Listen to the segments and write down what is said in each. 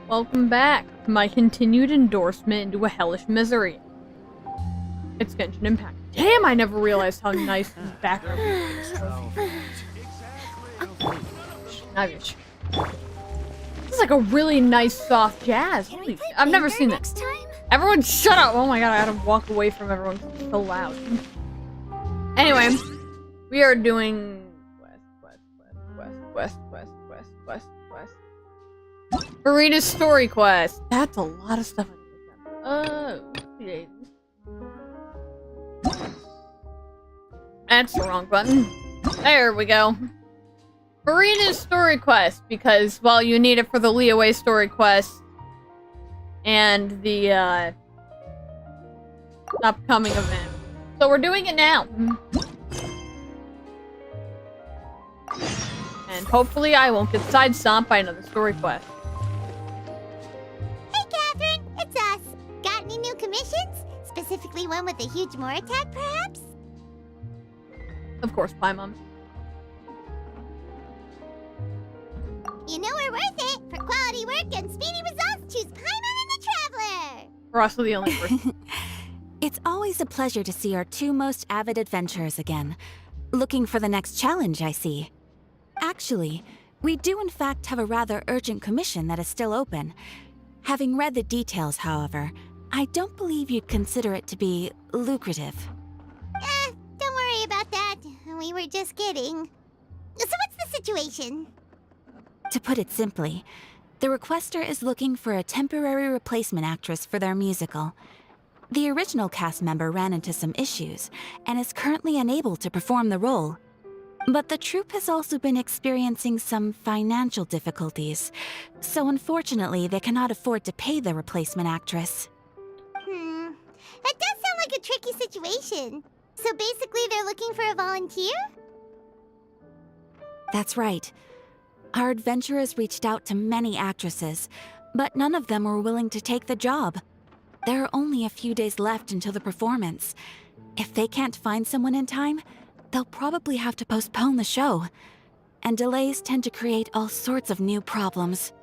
Welcome back to my continued endorsement into a hellish misery. It's Genshin Impact. Damn, I never realized how nice the background is. This is like a really nice soft jazz. Holy, I've never seen that. Everyone shut up! Oh my god, I gotta walk away from everyone because it's so loud. Anyway, we are doing quest. Furina's story quest. That's a lot of stuff. Yeah. That's the wrong button. There we go. Furina's story quest, because, well, you need it for the Leeway story quest and the upcoming event. So we're doing it now. And hopefully I won't get side-stomped by another story quest. Hey, Catherine! It's us! Got any new commissions? Specifically one with a huge more attack, perhaps? Of course, Paimon. You know we're worth it! For quality work and speedy results, choose Paimon and the Traveler! We're also the only person. It's always a pleasure to see our two most avid adventurers again. Looking for the next challenge, I see. Actually, we do in fact have a rather urgent commission that is still open. Having read the details, however, I don't believe you'd consider it to be lucrative. Don't worry about that. We were just kidding. So what's the situation? To put it simply, the requester is looking for a temporary replacement actress for their musical. The original cast member ran into some issues and is currently unable to perform the role. But the troupe has also been experiencing some financial difficulties, so unfortunately they cannot afford to pay the replacement actress. That does sound like a tricky situation. So basically they're looking for a volunteer? That's right. Our adventurers reached out to many actresses, but none of them were willing to take the job. There are only a few days left until the performance. If they can't find someone in time, they'll probably have to postpone the show. And delays tend to create all sorts of new problems.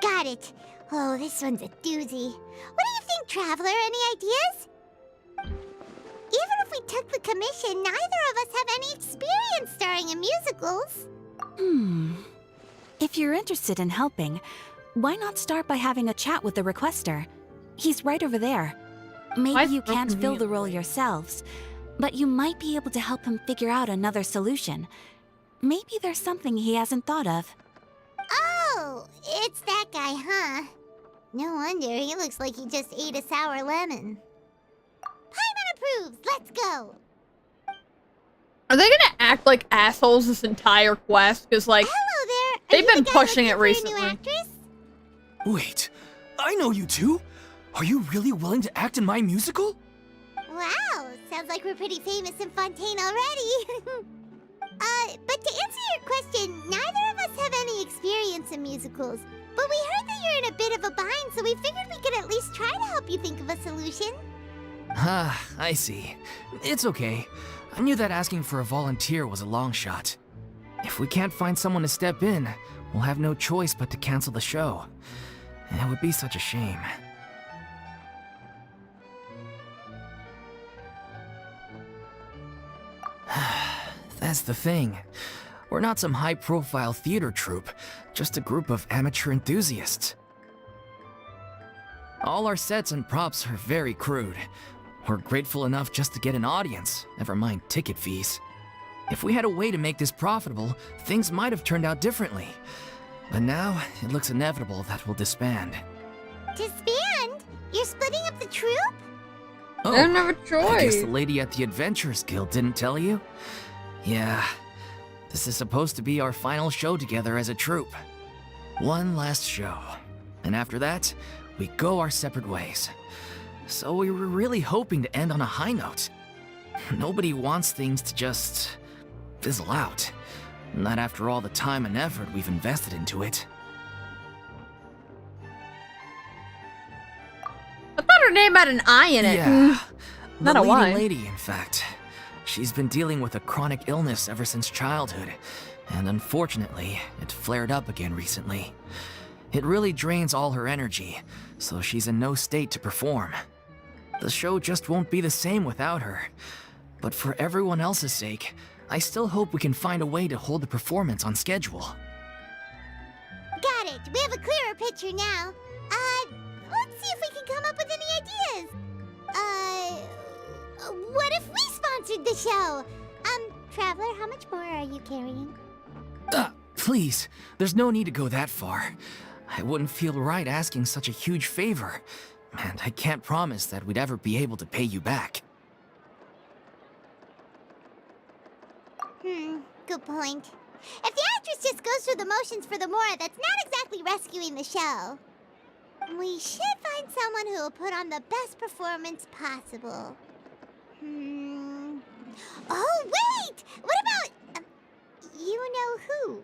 Got it. Oh, this one's a doozy. What do you think, Traveler? Any ideas? Even if we took the commission, neither of us have any experience starring in musicals. If you're interested in helping, why not start by having a chat with the requester? He's right over there. Maybe you can't fill the role yourselves, but you might be able to help him figure out another solution. Maybe there's something he hasn't thought of. Oh, it's that guy, huh? No wonder, he looks like he just ate a sour lemon. Paimon approves, let's go! Are they gonna act like assholes this entire quest? Because, like, Hello there! they've been pushing it for a recently. new actress? Wait, I know you two! Are you really willing to act in my musical? Wow, sounds like we're pretty famous in Fontaine already. But to answer your question, neither of us have any experience in musicals. But we heard that you're in a bit of a bind, so we figured we could at least try to help you think of a solution. Ah, I see. It's okay. I knew that asking for a volunteer was a long shot. If we can't find someone to step in, we'll have no choice but to cancel the show. It would be such a shame. That's the thing. We're not some high-profile theater troupe, just a group of amateur enthusiasts. All our sets and props are very crude. We're grateful enough just to get an audience, never mind ticket fees. If we had a way to make this profitable, things might have turned out differently. But now, it looks inevitable that we'll disband. Disband? You're splitting up the troupe? Oh, They don't have a I guess choice. the lady at the Adventurers Guild didn't tell you? Yeah, this is supposed to be our final show together as a troupe. One last show. And after that, we go our separate ways. So we were really hoping to end on a high note. Nobody wants things to just fizzle out. Not after all the time and effort we've invested into it. I thought her name had an I in it. Yeah, Not the a leading Y. lady, in fact. She's been dealing with a chronic illness ever since childhood, and unfortunately, it flared up again recently. It really drains all her energy, so she's in no state to perform. The show just won't be the same without her. But for everyone else's sake, I still hope we can find a way to hold the performance on schedule. Got it. We have a clearer picture now. Let's see if we can come up with any ideas. What if we sponsored the show? Traveler, how much more are you carrying? Please, there's no need to go that far. I wouldn't feel right asking such a huge favor, and I can't promise that we'd ever be able to pay you back. Good point. If the actress just goes through the motions for the Mora, that's not exactly rescuing the show. We should find someone who will put on the best performance possible. Oh, wait! What about... you know who?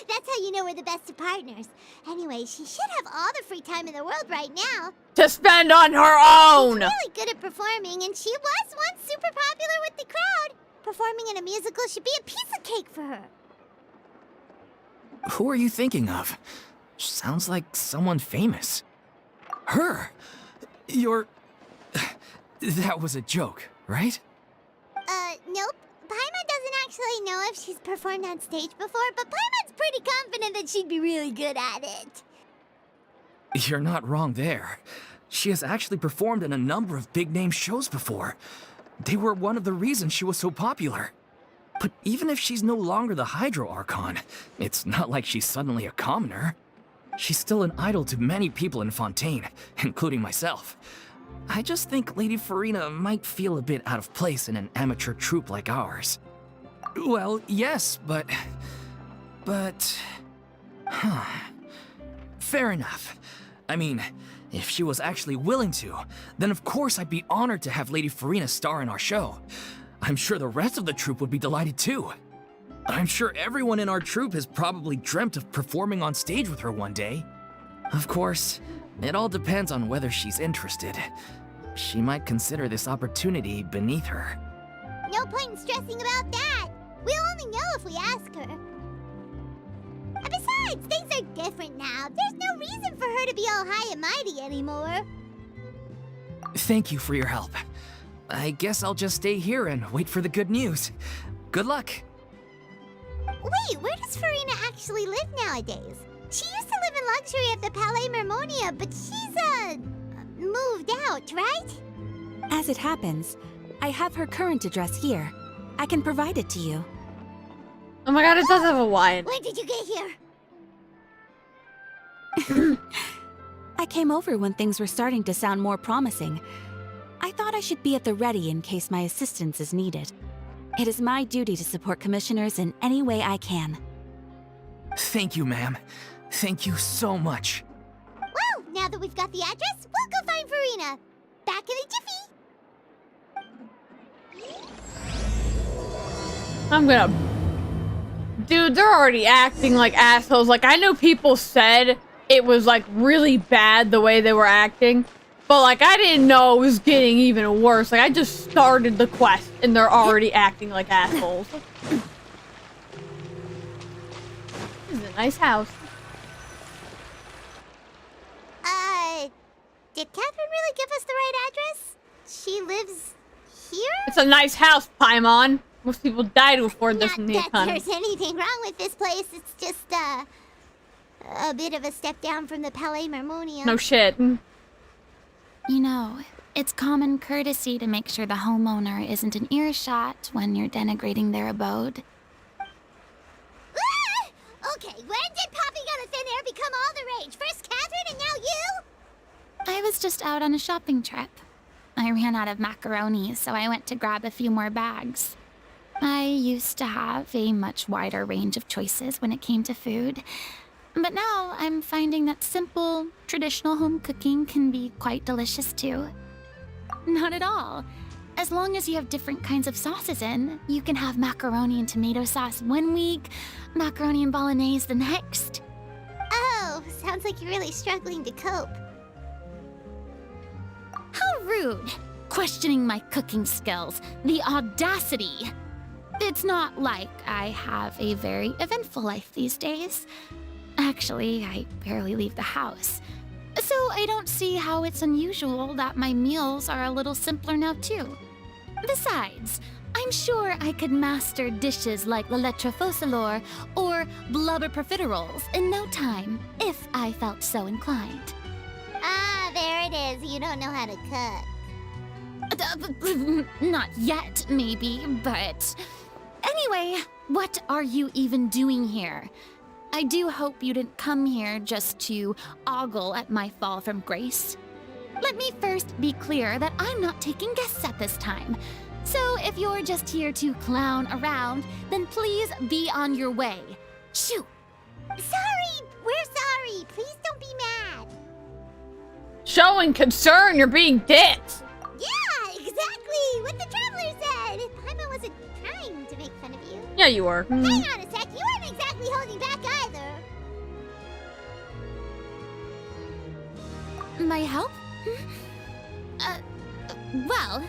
That's how you know we're the best of partners. Anyway, she should have all the free time in the world right now. To spend on her own! She's really good at performing, and she was once super popular with the crowd. Performing in a musical should be a piece of cake for her. Who are you thinking of? Sounds like someone famous. Her? You're... That was a joke, right? Nope. Paimon doesn't actually know if she's performed on stage before, but Paimon's pretty confident that she'd be really good at it. You're not wrong there. She has actually performed in a number of big-name shows before. They were one of the reasons she was so popular. But even if she's no longer the Hydro Archon, it's not like she's suddenly a commoner. She's still an idol to many people in Fontaine, including myself. I just think Lady Furina might feel a bit out of place in an amateur troupe like ours. Well, yes, but... Fair enough. I mean, if she was actually willing to, then of course I'd be honored to have Lady Furina star in our show. I'm sure the rest of the troupe would be delighted too. I'm sure everyone in our troupe has probably dreamt of performing on stage with her one day. Of course, it all depends on whether she's interested. She might consider this opportunity beneath her. No point in stressing about that. We'll only know if we ask her. And besides, things are different now. There's no reason for her to be all high and mighty anymore. Thank you for your help. I guess I'll just stay here and wait for the good news. Good luck. Wait, where does Furina actually live nowadays? She used to live in luxury at the Palais Mermonia, but she's, moved out, right? As it happens, I have her current address here. I can provide it to you. Oh my god, it does have a wine. When did you get here? I came over when things were starting to sound more promising. I thought I should be at the ready in case my assistance is needed. It is my duty to support commissioners in any way I can. Thank you, ma'am. Thank you so much. Well, now that we've got the address, we'll go find Furina. Back in a jiffy. I'm gonna... Dude, they're already acting like assholes. Like, I know people said it was, like, really bad the way they were acting. But, like, I didn't know it was getting even worse. Like, I just started the quest, and they're already acting like assholes. This is a nice house. Did Catherine really give us the right address? She lives here? It's a nice house, Paimon. Most people die to afford this in the Not that economy. there's anything wrong with this place. It's just, a bit of a step down from the Palais Mermonia. No shit. You know, it's common courtesy to make sure the homeowner isn't in earshot when you're denigrating their abode. Ah! Okay, when did popping out of thin air become all the rage? First Catherine and now you? I was just out on a shopping trip. I ran out of macaroni, so I went to grab a few more bags. I used to have a much wider range of choices when it came to food. But now I'm finding that simple, traditional home cooking can be quite delicious too. Not at all. As long as you have different kinds of sauces in, you can have macaroni and tomato sauce one week, macaroni and bolognese the next. Oh, sounds like you're really struggling to cope. How rude! Questioning my cooking skills. The audacity! It's not like I have a very eventful life these days. Actually, I barely leave the house. So I don't see how it's unusual that my meals are a little simpler now, too. Besides, I'm sure I could master dishes like la lettre focilor or blubber profiteroles in no time, if I felt so inclined. Ah, there it is. You don't know how to cook. Not yet, maybe, but... Anyway, what are you even doing here? I do hope you didn't come here just to ogle at my fall from grace. Let me first be clear that I'm not taking guests at this time. So if you're just here to clown around, then please be on your way. Shoo! Sorry! We're sorry! Please don't be mad! Showing concern, you're being dicks. Yeah, exactly! What the traveler said! Paimon wasn't trying to make fun of you. Yeah, you were. Hang on a sec, you weren't exactly holding back either. My help? Well,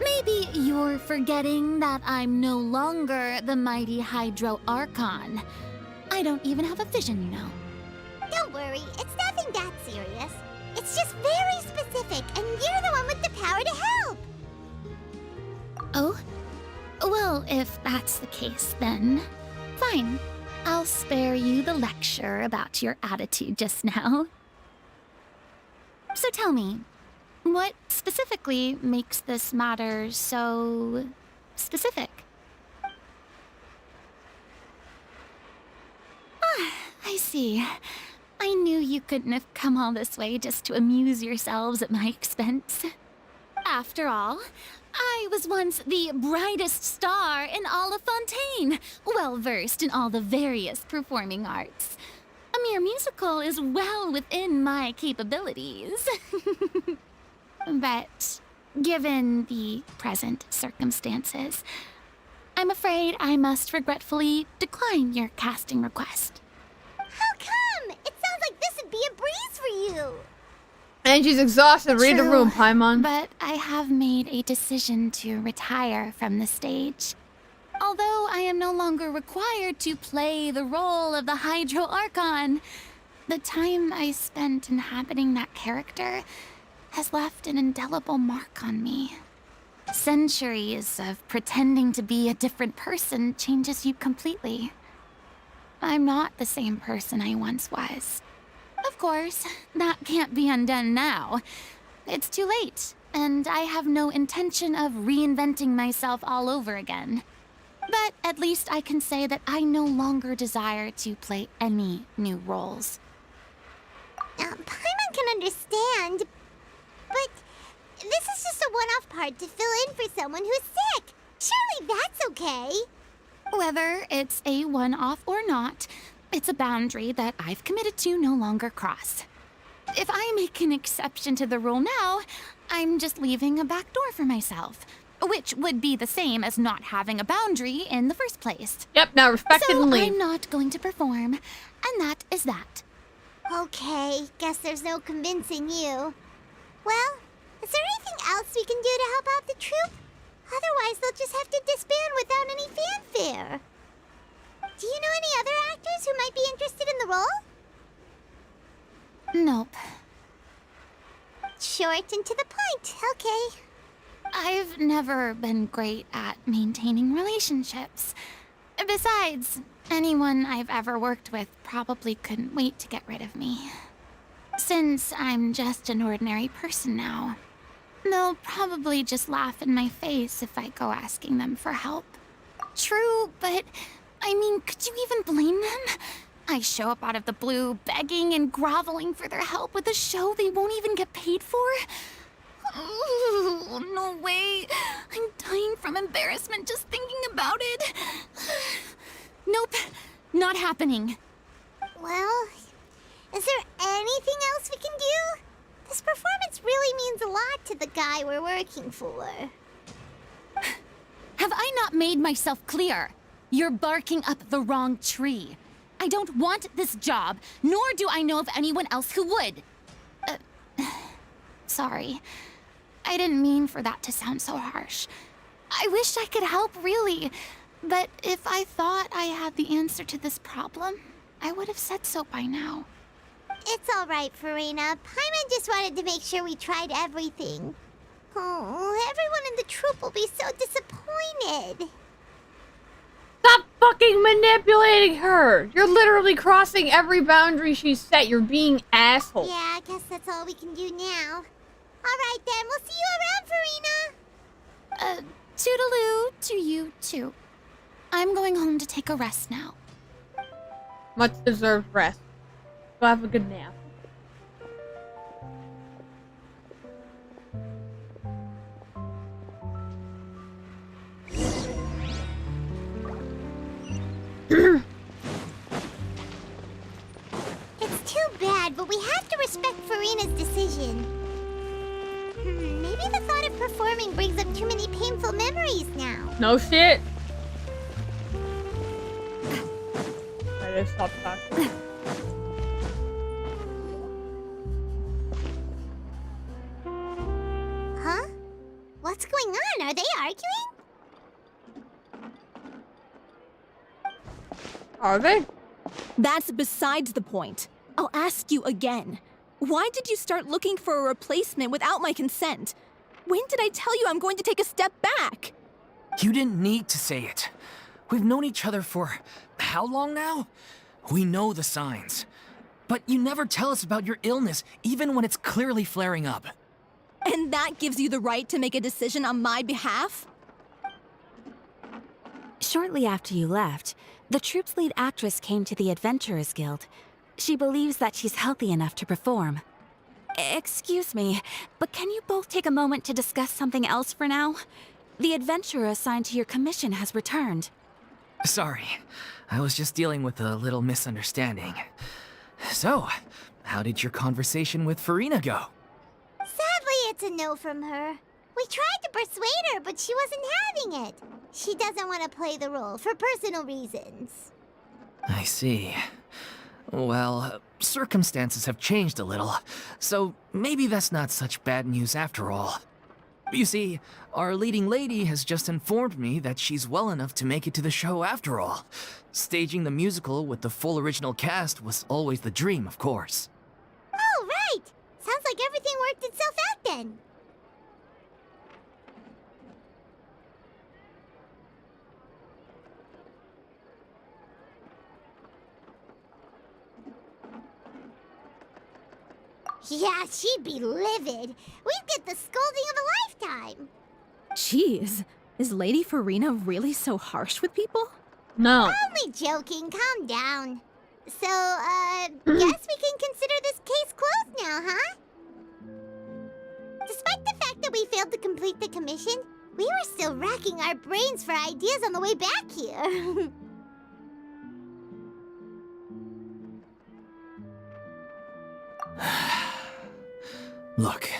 maybe you're forgetting that I'm no longer the mighty Hydro Archon. I don't even have a vision, you know. Don't worry, it's nothing that serious. It's just very specific, and you're the one with the power to help. Oh? Well, if that's the case, then fine. I'll spare you the lecture about your attitude just now. So tell me, what specifically makes this matter so specific? Ah, I see. I knew you couldn't have come all this way just to amuse yourselves at my expense. After all, I was once the brightest star in all of Fontaine, well-versed in all the various performing arts. A mere musical is well within my capabilities. But given the present circumstances, I'm afraid I must regretfully decline your casting request. How come? It sounds like this would be a breeze for you. And she's exhausted. Read the True, room, Paimon. But I have made a decision to retire from the stage. Although I am no longer required to play the role of the Hydro Archon, the time I spent inhabiting that character has left an indelible mark on me. Centuries of pretending to be a different person changes you completely. I'm not the same person I once was. Of course, that can't be undone now. It's too late, and I have no intention of reinventing myself all over again. But at least I can say that I no longer desire to play any new roles. Paimon can understand, but this is just a one-off part to fill in for someone who's sick. Surely that's okay. Whether it's a one-off or not, it's a boundary that I've committed to no longer cross. If I make an exception to the rule now, I'm just leaving a back door for myself, which would be the same as not having a boundary in the first place. Yep, now respect it So and leave. I'm not going to perform, and that is that. Okay, guess there's no convincing you. Well, is there anything else we can do to help out the troupe? Otherwise, they'll just have to disband without any fanfare. Do you know any other actors who might be interested in the role? Nope. Short and to the point, okay. I've never been great at maintaining relationships. Besides, anyone I've ever worked with probably couldn't wait to get rid of me. Since I'm just an ordinary person now, they'll probably just laugh in my face if I go asking them for help. True, but I mean, could you even blame them? I show up out of the blue, begging and groveling for their help with a show they won't even get paid for? Ooh, no way. I'm dying from embarrassment just thinking about it. Nope, not happening. Well, is there anything else we can do? This performance really means a lot to the guy we're working for. Have I not made myself clear? You're barking up the wrong tree. I don't want this job, nor do I know of anyone else who would. Sorry. I didn't mean for that to sound so harsh. I wish I could help, really. But if I thought I had the answer to this problem, I would have said so by now. It's all right, Furina. Paimon just wanted to make sure we tried everything. Oh, everyone in the troop will be so disappointed. Stop fucking manipulating her! You're literally crossing every boundary she set. You're being asshole. Yeah, I guess that's all we can do now. All right then, we'll see you around, Furina. Toodaloo to you too. I'm going home to take a rest now. Much deserved rest. Go have a good nap. It's too bad, but we have to respect Furina's decision. Maybe the thought of performing brings up too many painful memories now. No shit. I just stopped talking. Huh? What's going on? Are they arguing? Are they? That's besides the point. I'll ask you again. Why did you start looking for a replacement without my consent? When did I tell you I'm going to take a step back? You didn't need to say it. We've known each other for how long now? We know the signs. But you never tell us about your illness, even when it's clearly flaring up. And that gives you the right to make a decision on my behalf? Shortly after you left, the troop's lead actress came to the Adventurers Guild. She believes that she's healthy enough to perform. Excuse me, but can you both take a moment to discuss something else for now? The adventurer assigned to your commission has returned. Sorry, I was just dealing with a little misunderstanding. So, how did your conversation with Furina go? Sadly, it's a no from her. We tried to persuade her, but she wasn't having it. She doesn't want to play the role for personal reasons. I see. Well, circumstances have changed a little, so maybe that's not such bad news after all. You see, our leading lady has just informed me that she's well enough to make it to the show after all. Staging the musical with the full original cast was always the dream, of course. Oh, right! Sounds like everything worked itself out then. Yeah, she'd be livid. We'd get the scolding of a lifetime. Jeez, is Lady Furina really so harsh with people? No. Only joking, calm down. So, guess we can consider this case closed now, huh? Despite the fact that we failed to complete the commission, we were still racking our brains for ideas on the way back here. Look,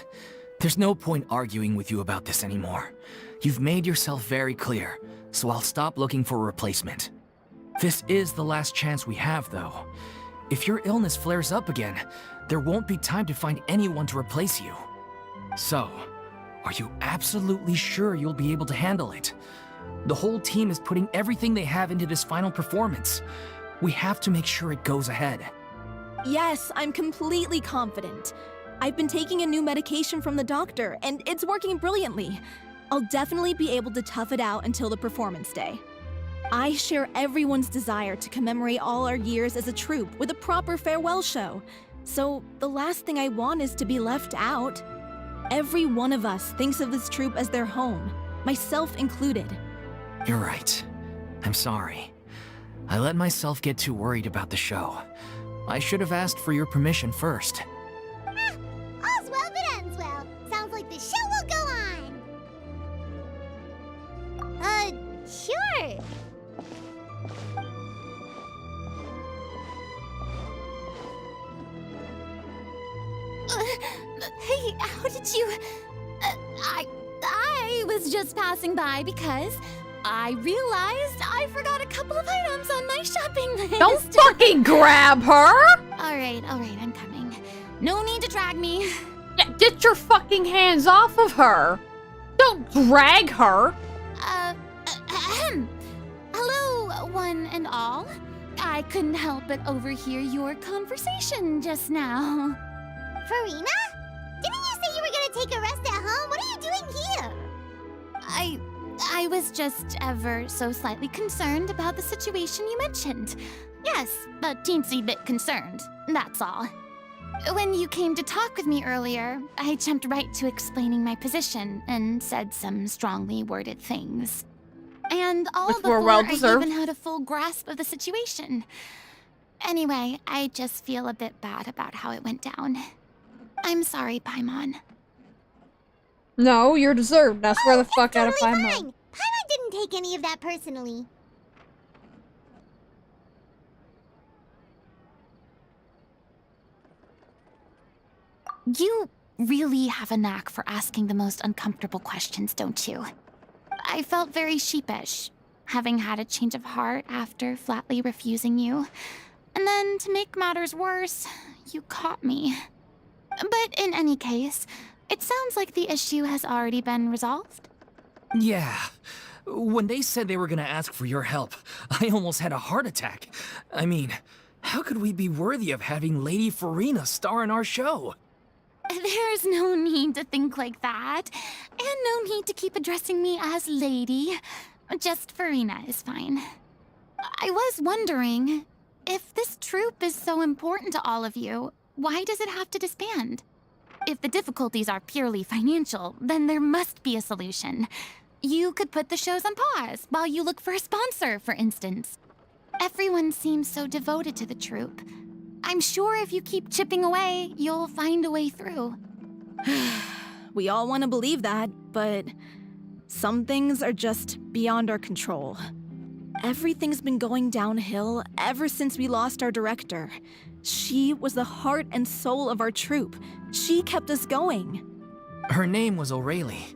there's no point arguing with you about this anymore. You've made yourself very clear, so I'll stop looking for a replacement. This is the last chance we have, though. If your illness flares up again, there won't be time to find anyone to replace you. So, are you absolutely sure you'll be able to handle it? The whole team is putting everything they have into this final performance. We have to make sure it goes ahead. Yes, I'm completely confident. I've been taking a new medication from the doctor, and it's working brilliantly. I'll definitely be able to tough it out until the performance day. I share everyone's desire to commemorate all our years as a troupe with a proper farewell show. So the last thing I want is to be left out. Every one of us thinks of this troupe as their home, myself included. You're right. I'm sorry. I let myself get too worried about the show. I should have asked for your permission first. All's well that ends well. Sounds like the show will go on. Sure. Hey, how did you... I was just passing by because I realized I forgot a couple of items on my shopping list. Don't fucking grab her! Alright, I'm coming. No need to drag me. Yeah, get your fucking hands off of her! Don't drag her! Hello, one and all. I couldn't help but overhear your conversation just now. Furina? Didn't you say you were gonna take a rest at home? What are you doing here? I was just ever so slightly concerned about the situation you mentioned. Yes, a teensy bit concerned, that's all. When you came to talk with me earlier, I jumped right to explaining my position and said some strongly worded things. And all Which were before I well-deserved. even had a full grasp of the situation. Anyway, I just feel a bit bad about how it went down. I'm sorry, Paimon. No, you're deserved. Now swear the fuck out of Totally Paimon. fine. Paimon didn't take any of that personally. You really have a knack for asking the most uncomfortable questions, don't you? I felt very sheepish, having had a change of heart after flatly refusing you. And then, to make matters worse, you caught me. But in any case, it sounds like the issue has already been resolved. Yeah. When they said they were gonna ask for your help, I almost had a heart attack. I mean, how could we be worthy of having Lady Furina star in our show? There's no need to think like that, and no need to keep addressing me as lady. Just Furina is fine. I was wondering, if this troupe is so important to all of you, why does it have to disband? If the difficulties are purely financial, then there must be a solution. You could put the shows on pause while you look for a sponsor, for instance. Everyone seems so devoted to the troupe. I'm sure if you keep chipping away, you'll find a way through. We all want to believe that, but some things are just beyond our control. Everything's been going downhill ever since we lost our director. She was the heart and soul of our troupe. She kept us going. Her name was O'Reilly,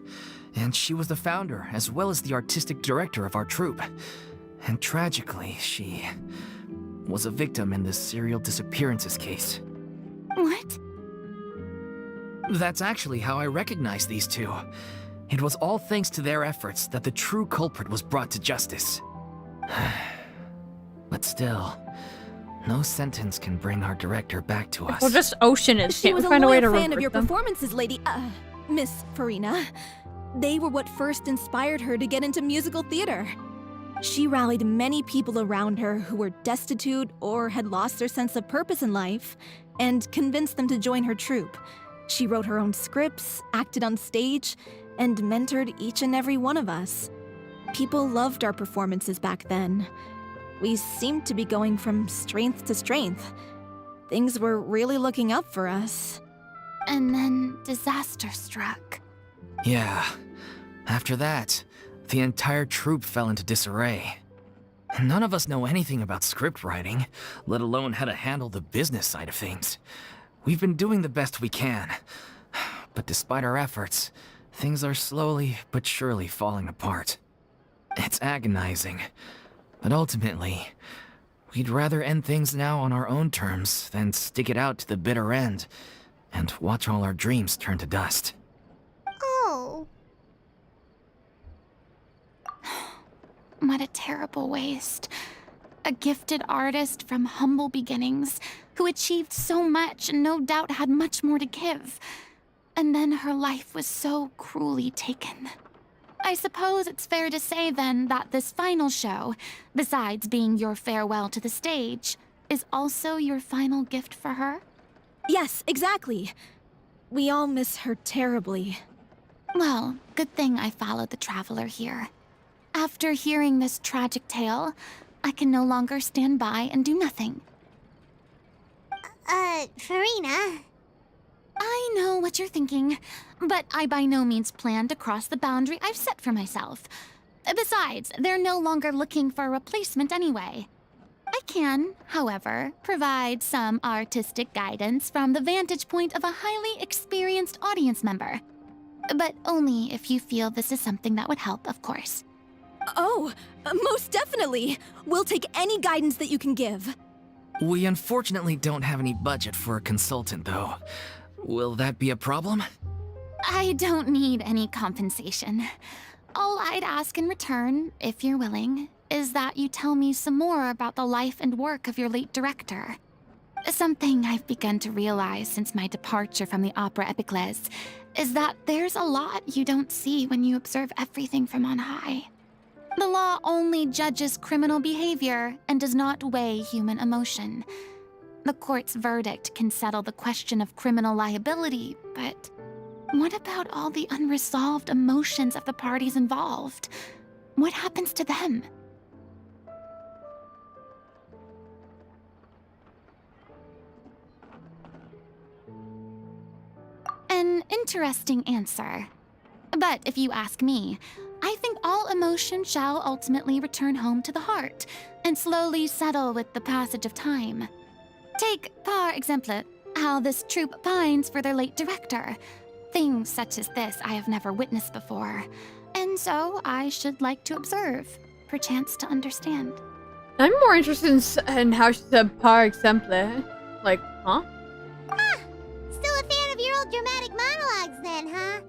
and she was the founder as well as the artistic director of our troupe. And tragically, she was a victim in this serial disappearances case. What? That's actually how I recognized these two. It was all thanks to their efforts that the true culprit was brought to justice. But still, no sentence can bring our director back to us. Well, just Ocean is. She Can't we was a find a way to loyal fan of revert your them? performances, Miss Furina. They were what first inspired her to get into musical theater. She rallied many people around her who were destitute or had lost their sense of purpose in life, and convinced them to join her troupe. She wrote her own scripts, acted on stage, and mentored each and every one of us. People loved our performances back then. We seemed to be going from strength to strength. Things were really looking up for us. And then disaster struck. Yeah. After that, the entire troupe fell into disarray. None of us know anything about script writing, let alone how to handle the business side of things. We've been doing the best we can. But despite our efforts, things are slowly but surely falling apart. It's agonizing. But ultimately, we'd rather end things now on our own terms than stick it out to the bitter end and watch all our dreams turn to dust. Oh. What a terrible waste. A gifted artist from humble beginnings who achieved so much and no doubt had much more to give. And then her life was so cruelly taken. I suppose it's fair to say then that this final show, besides being your farewell to the stage, is also your final gift for her? Yes, exactly. We all miss her terribly. Well, good thing I followed the traveler here. After hearing this tragic tale, I can no longer stand by and do nothing. Furina. I know what you're thinking, but I by no means plan to cross the boundary I've set for myself. Besides, they're no longer looking for a replacement anyway. I can, however, provide some artistic guidance from the vantage point of a highly experienced audience member. But only if you feel this is something that would help, of course. Oh, most definitely. We'll take any guidance that you can give. We unfortunately don't have any budget for a consultant, though. Will that be a problem? I don't need any compensation. All I'd ask in return, if you're willing, is that you tell me some more about the life and work of your late director. Something I've begun to realize since my departure from the Opera Epiclese is that there's a lot you don't see when you observe everything from on high. The law only judges criminal behavior and does not weigh human emotion. The court's verdict can settle the question of criminal liability, but what about all the unresolved emotions of the parties involved? What happens to them? An interesting answer. But if you ask me, I think all emotion shall ultimately return home to the heart and slowly settle with the passage of time. Take, par exemple, how this troupe pines for their late director. Things such as this I have never witnessed before, and so I should like to observe, perchance to understand. I'm more interested in how she said par exemple. Like, huh? Still a fan of your old dramatic monologues then, huh?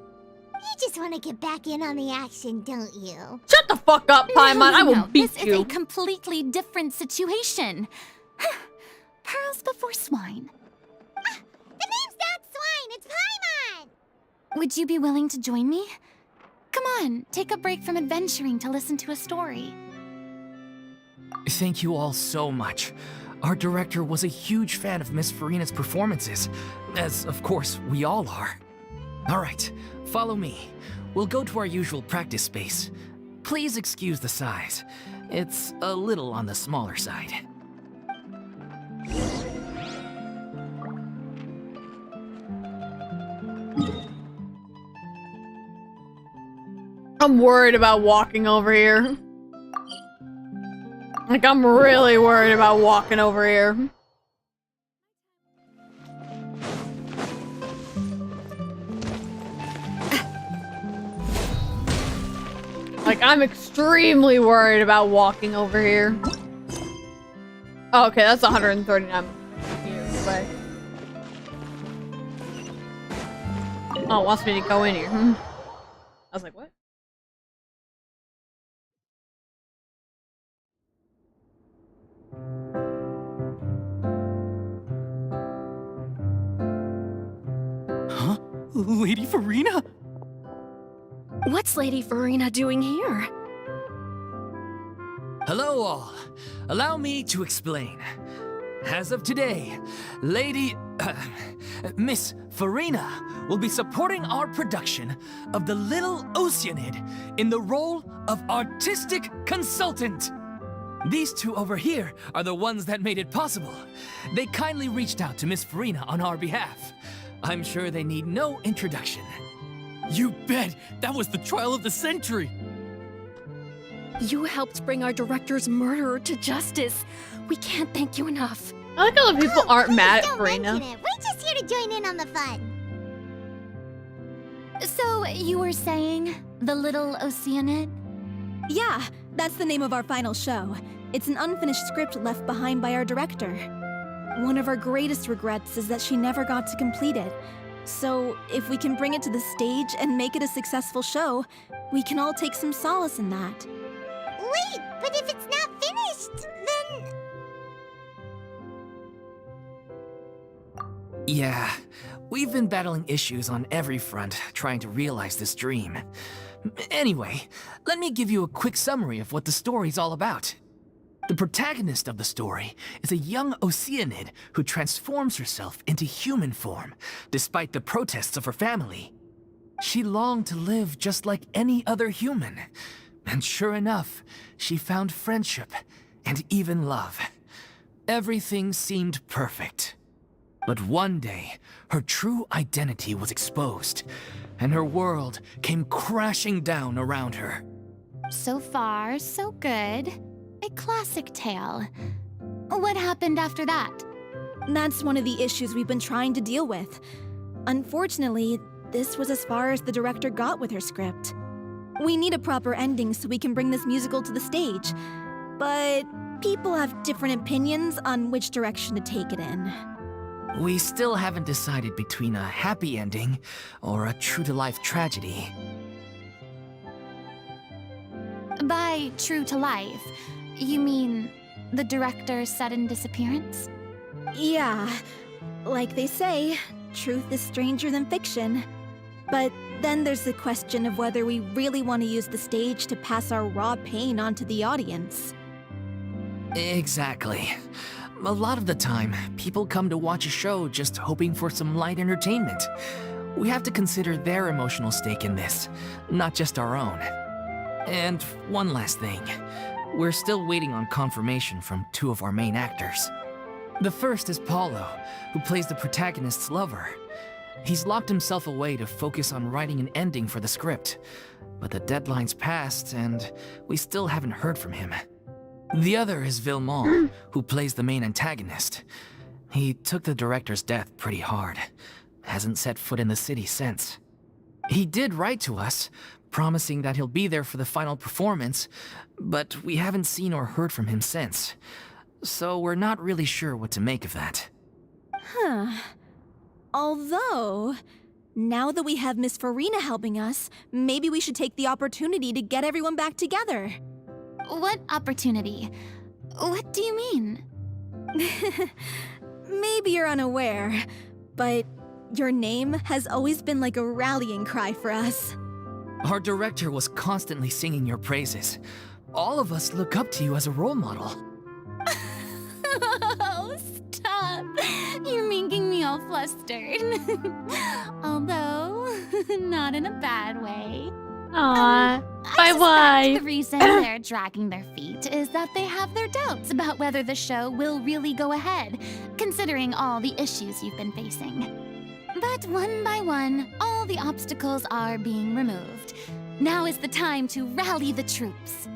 You just want to get back in on the action, don't you? Shut the fuck up, Paimon. I will beat this you. This is a completely different situation. Pearls before swine. The name's not Swine, it's Paimon! Would you be willing to join me? Come on, take a break from adventuring to listen to a story. Thank you all so much. Our director was a huge fan of Miss Furina's performances, as of course we all are. All right, follow me. We'll go to our usual practice space. Please excuse the size. It's a little on the smaller side. I'm worried about walking over here. Like, I'm really worried about walking over here. Like, I'm extremely worried about walking over here. Oh, okay, that's 139 years away. Oh, it wants me to go in here. I was like, what? Huh? Lady Furina? What's Lady Furina doing here? Hello all. Allow me to explain. As of today, Miss Furina will be supporting our production of The Little Oceanid in the role of artistic consultant. These two over here are the ones that made it possible. They kindly reached out to Miss Furina on our behalf. I'm sure they need no introduction. You bet! That was the trial of the century! You helped bring our director's murderer to justice. We can't thank you enough. I like how the people aren't Please mad at don't Furina. mention it. We're just here to join in on the fun. So, you were saying The Little Oceanid? Yeah, that's the name of our final show. It's an unfinished script left behind by our director. One of our greatest regrets is that she never got to complete it. So, if we can bring it to the stage and make it a successful show, we can all take some solace in that. Wait, but if it's not finished, then... Yeah, we've been battling issues on every front trying to realize this dream. Anyway, let me give you a quick summary of what the story's all about. The protagonist of the story is a young Oceanid who transforms herself into human form, despite the protests of her family. She longed to live just like any other human, and sure enough, she found friendship and even love. Everything seemed perfect. But one day, her true identity was exposed, and her world came crashing down around her. So far, so good. A classic tale. What happened after that? That's one of the issues we've been trying to deal with. Unfortunately, this was as far as the director got with her script. We need a proper ending so we can bring this musical to the stage. But people have different opinions on which direction to take it in. We still haven't decided between a happy ending or a true-to-life tragedy. By true to life, You mean the director's sudden disappearance? Yeah, like they say, truth is stranger than fiction. But then there's the question of whether we really want to use the stage to pass our raw pain onto the audience. Exactly. A lot of the time, people come to watch a show just hoping for some light entertainment. We have to consider their emotional stake in this, not just our own. And one last thing. We're still waiting on confirmation from 2 of our main actors. The first is Paulo, who plays the protagonist's lover. He's locked himself away to focus on writing an ending for the script, but the deadline's passed and we still haven't heard from him. The other is Villemont, who plays the main antagonist. He took the director's death pretty hard. Hasn't set foot in the city since. He did write to us, promising that he'll be there for the final performance, but we haven't seen or heard from him since. So we're not really sure what to make of that. Huh. Although, now that we have Miss Furina helping us, maybe we should take the opportunity to get everyone back together. What opportunity? What do you mean? Maybe you're unaware, but your name has always been like a rallying cry for us. Our director was constantly singing your praises. All of us look up to you as a role model. Oh, stop! You're making me all flustered. Although, not in a bad way. Aww. I Bye-bye. suspect the reason they're dragging their feet is that they have their doubts about whether the show will really go ahead, considering all the issues you've been facing. But one by one, all the obstacles are being removed. Now is the time to rally the troops.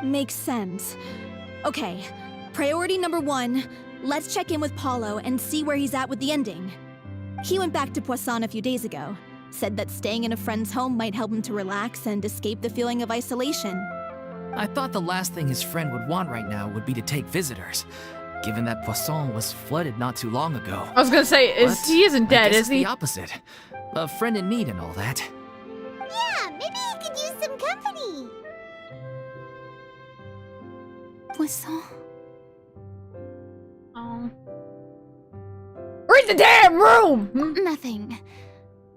Makes sense. Okay, priority number 1, let's check in with Paulo and see where he's at with the ending. He went back to Poisson a few days ago. Said that staying in a friend's home might help him to relax and escape the feeling of isolation. I thought the last thing his friend would want right now would be to take visitors, given that Poisson was flooded not too long ago. I was gonna say, he isn't dead, I guess is it's he? the opposite. A friend in need and all that. Yeah, maybe he could use some company. Poisson? Oh. Read the damn room! Nothing.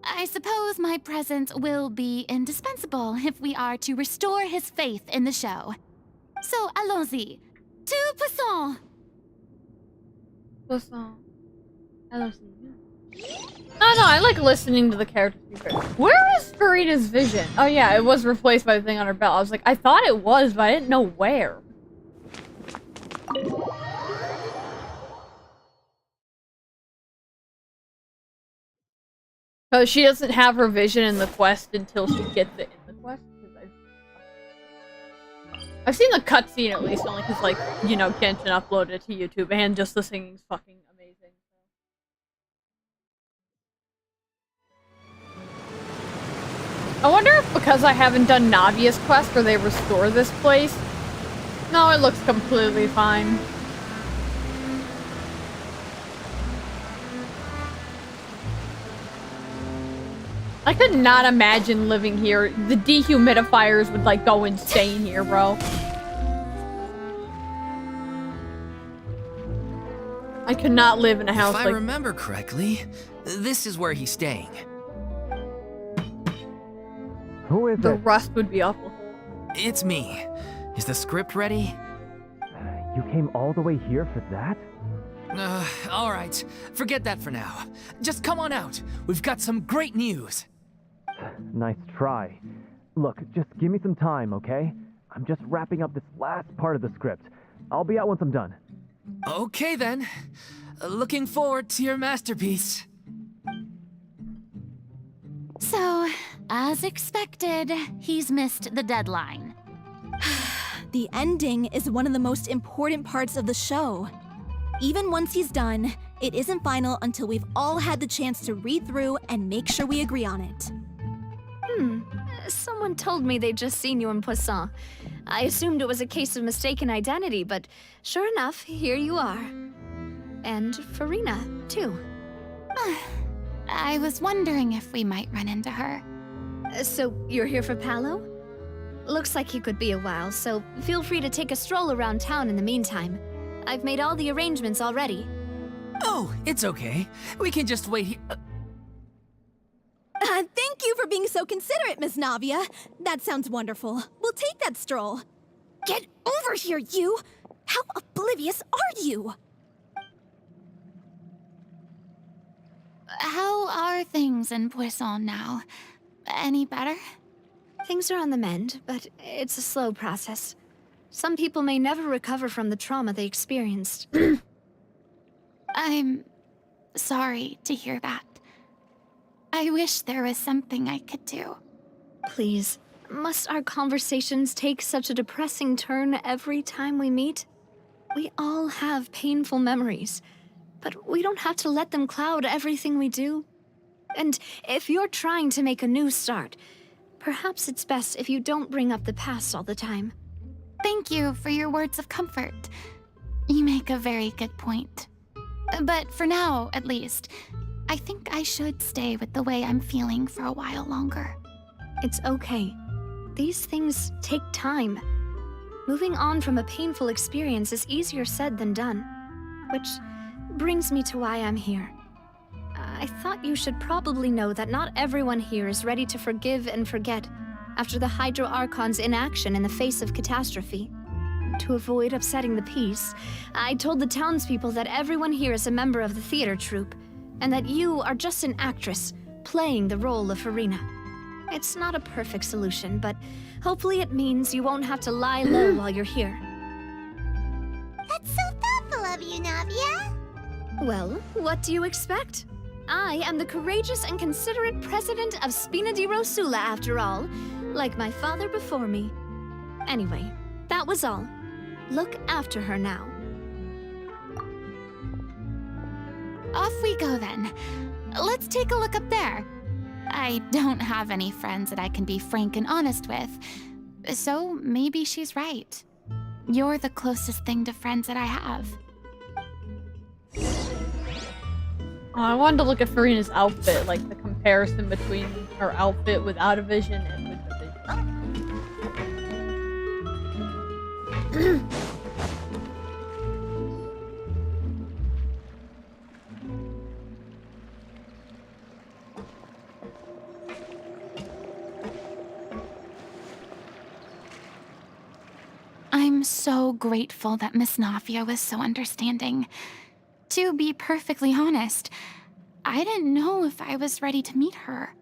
I suppose my presence will be indispensable if we are to restore his faith in the show. So, allons-y. To Poisson! Poisson. I love seeing you. Oh no, I like listening to the characters. Where is Furina's vision? Oh yeah, it was replaced by the thing on her belt. I was like, I thought it was, but I didn't know where. Because she doesn't have her vision in the quest until she gets it in the quest. I've seen the cutscene at least, only because, like, you know, Genshin uploaded it to YouTube, and just the singing's fucking amazing. I wonder if because I haven't done Navia's quest, or they restore this place. No, it looks completely fine. I could not imagine living here. The dehumidifiers would, like, go insane here, bro. I could not live in a house If I remember correctly, this is where he's staying. Who is the it? rust would be awful. It's me. Is the script ready? You came all the way here for that? All right. Forget that for now. Just come on out. We've got some great news. Nice try. Look, just give me some time, okay? I'm just wrapping up this last part of the script. I'll be out once I'm done. Okay then. Looking forward to your masterpiece. So, as expected, he's missed the deadline. The ending is one of the most important parts of the show. Even once he's done, it isn't final until we've all had the chance to read through and make sure we agree on it. Someone told me they'd just seen you in Poisson. I assumed it was a case of mistaken identity, but sure enough, here you are. And Furina, too. I was wondering if we might run into her. So, you're here for Paolo? Looks like you could be a while, so feel free to take a stroll around town in the meantime. I've made all the arrangements already. Oh, it's okay. We can just wait here. Thank you for being so considerate, Miss Navia. That sounds wonderful. We'll take that stroll. Get over here, you! How oblivious are you? How are things in Poisson now? Any better? Things are on the mend, but it's a slow process. Some people may never recover from the trauma they experienced. I'm sorry to hear that. I wish there was something I could do. Please, must our conversations take such a depressing turn every time we meet? We all have painful memories, but we don't have to let them cloud everything we do. And if you're trying to make a new start, perhaps it's best if you don't bring up the past all the time. Thank you for your words of comfort. You make a very good point. But for now, at least, I think I should stay with the way I'm feeling for a while longer. It's okay. These things take time. Moving on from a painful experience is easier said than done. Which brings me to why I'm here. I thought you should probably know that not everyone here is ready to forgive and forget after the Hydro Archon's inaction in the face of catastrophe. To avoid upsetting the peace, I told the townspeople that everyone here is a member of the theater troupe, and that you are just an actress playing the role of Furina. It's not a perfect solution, but hopefully it means you won't have to lie low while you're here. That's so thoughtful of you, Navia. Well, what do you expect? I am the courageous and considerate president of Spina di Rosula, after all, like my father before me. Anyway, that was all. Look after her now. Off we go then. Let's take a look up there. I don't have any friends that I can be frank and honest with, so maybe she's right. You're the closest thing to friends that I have. Oh, I wanted to look at Furina's outfit, like the comparison between her outfit without a vision and with the vision. I'm so grateful that Miss Navia was so understanding. To be perfectly honest, I didn't know if I was ready to meet her.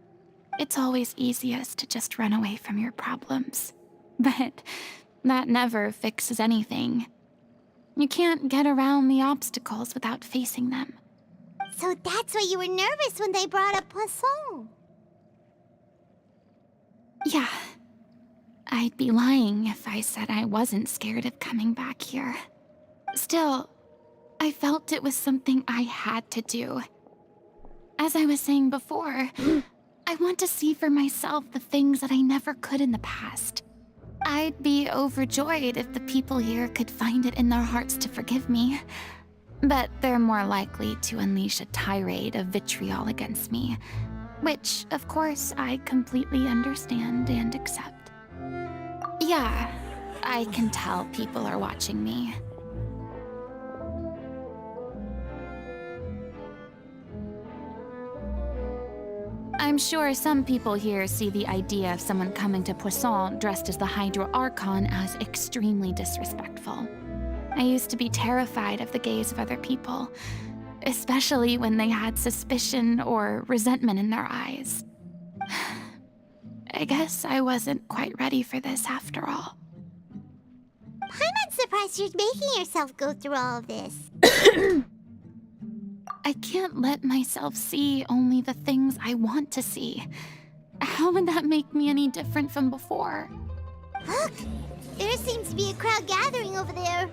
It's always easiest to just run away from your problems. But that never fixes anything. You can't get around the obstacles without facing them. So that's why you were nervous when they brought up Poisson. Yeah. I'd be lying if I said I wasn't scared of coming back here. Still, I felt it was something I had to do. As I was saying before, I want to see for myself the things that I never could in the past. I'd be overjoyed if the people here could find it in their hearts to forgive me. But they're more likely to unleash a tirade of vitriol against me, which, of course, I completely understand and accept. Yeah, I can tell people are watching me. I'm sure some people here see the idea of someone coming to Poisson dressed as the Hydro Archon as extremely disrespectful. I used to be terrified of the gaze of other people, especially when they had suspicion or resentment in their eyes. I guess I wasn't quite ready for this after all. I'm not surprised you're making yourself go through all of this. I can't let myself see only the things I want to see. How would that make me any different from before? Look! There seems to be a crowd gathering over there.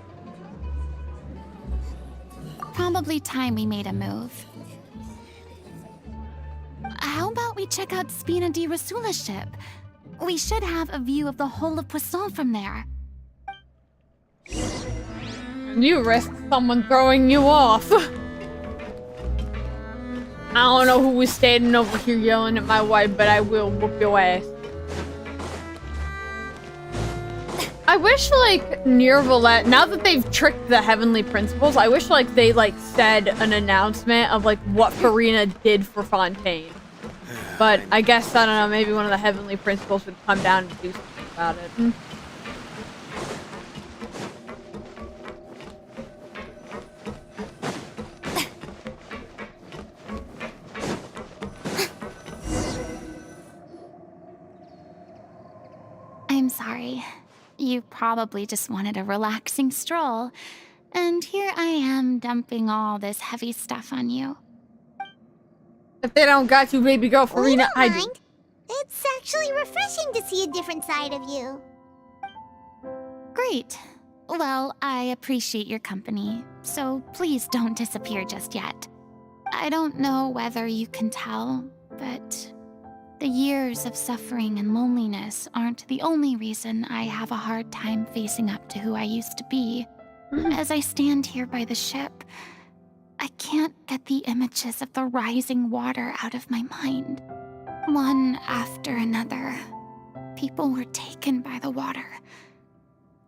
Probably time we made a move. How about we check out Spina di Rosula's ship? We should have a view of the whole of Poisson from there. You risk someone throwing you off. I don't know who was standing over here yelling at my wife, but I will whoop your ass. I wish, like, near Valette, now that they've tricked the Heavenly Principals, I wish, like, they, like, said an announcement of, like, what Furina did for Fontaine. But I guess, I don't know, maybe one of the Heavenly Principals would come down and do something about it. I'm sorry. You probably just wanted a relaxing stroll. And here I am dumping all this heavy stuff on you. If they don't got you, baby girl, We Furina, don't I do. mind. It's actually refreshing to see a different side of you. Great. Well, I appreciate your company, so please don't disappear just yet. I don't know whether you can tell, but the years of suffering and loneliness aren't the only reason I have a hard time facing up to who I used to be. As I stand here by the ship, I can't get the images of the rising water out of my mind. One after another, people were taken by the water.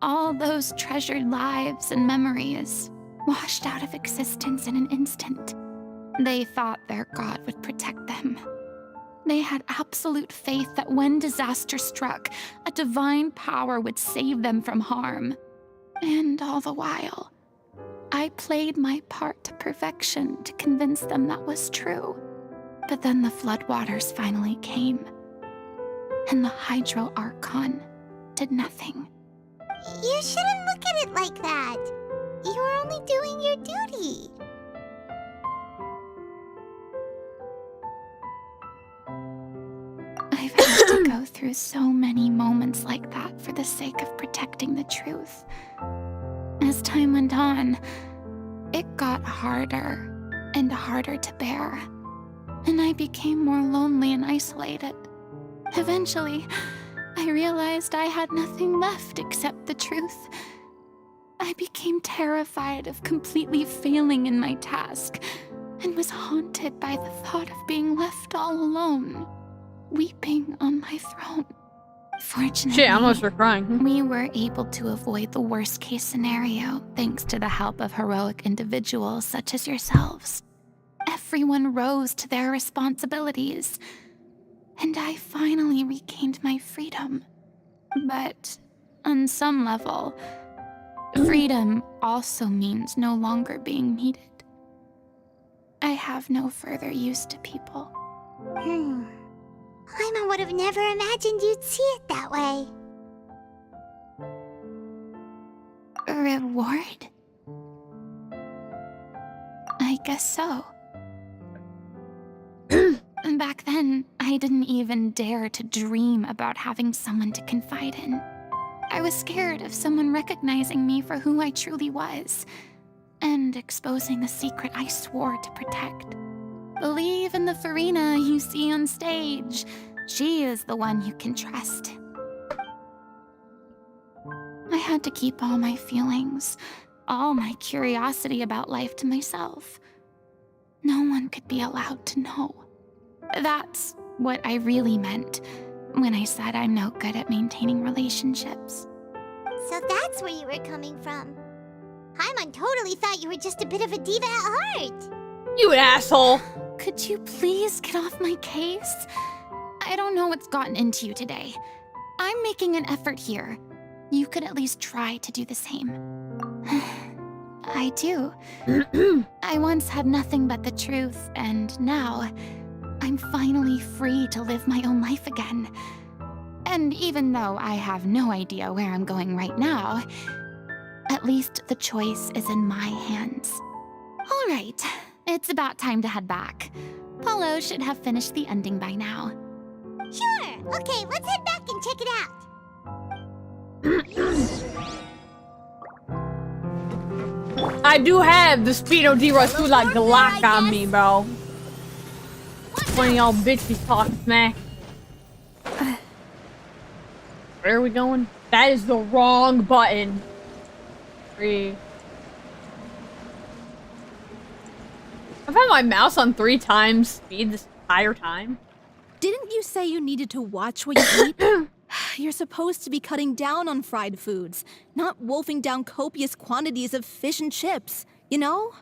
All those treasured lives and memories washed out of existence in an instant. They thought their god would protect them. They had absolute faith that when disaster struck, a divine power would save them from harm. And all the while, I played my part to perfection to convince them that was true. But then the floodwaters finally came, and the Hydro Archon did nothing. You shouldn't look at it like that. You were only doing your duty. I've had to go through so many moments like that for the sake of protecting the truth. As time went on, it got harder and harder to bear, and I became more lonely and isolated. Eventually, I realized I had nothing left except the truth. I became terrified of completely failing in my task, and was haunted by the thought of being left all alone, weeping on my throne. Fortunately, Shit, I almost were crying. we were able to avoid the worst-case scenario thanks to the help of heroic individuals such as yourselves. Everyone rose to their responsibilities, and I finally regained my freedom. But on some level, freedom also means no longer being needed. I have no further use to people. Paimon would have never imagined you'd see it that way. A reward? I guess so. Back then, I didn't even dare to dream about having someone to confide in. I was scared of someone recognizing me for who I truly was, and exposing the secret I swore to protect. Believe in the Furina you see on stage. She is the one you can trust. I had to keep all my feelings, all my curiosity about life to myself. No one could be allowed to know. That's what I really meant when I said I'm no good at maintaining relationships. So that's where you were coming from. Paimon totally thought you were just a bit of a diva at heart. You asshole. Could you please get off my case? I don't know what's gotten into you today. I'm making an effort here. You could at least try to do the same. I do. I once had nothing but the truth, and now I'm finally free to live my own life again. And even though I have no idea where I'm going right now, at least the choice is in my hands. All right, it's about time to head back. Paulo should have finished the ending by now. Sure. Okay, let's head back and check it out. I do have the Speedo D-Rush who like the lock on me, bro. One of y'all bitches talk smack. Where are we going? That is the wrong button. 3. I've had my mouse on 3 times speed this entire time. Didn't you say you needed to watch what you eat? You're supposed to be cutting down on fried foods, not wolfing down copious quantities of fish and chips, you know?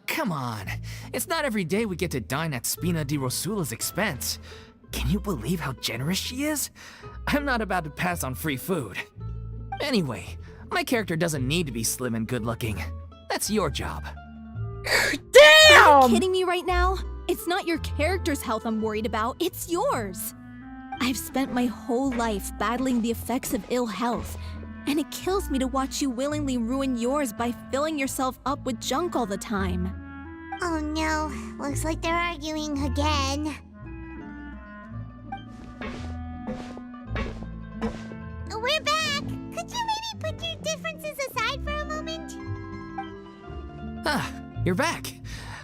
Come on. It's not every day we get to dine at Spina di Rosula's expense. Can you believe how generous she is? I'm not about to pass on free food. Anyway, my character doesn't need to be slim and good-looking. That's your job. Are Damn! you kidding me right now? It's not your character's health I'm worried about, it's yours. I've spent my whole life battling the effects of ill health, and it kills me to watch you willingly ruin yours by filling yourself up with junk all the time. Oh no, looks like they're arguing again. We're back! Could you maybe put your differences aside for a moment? Ah, you're back.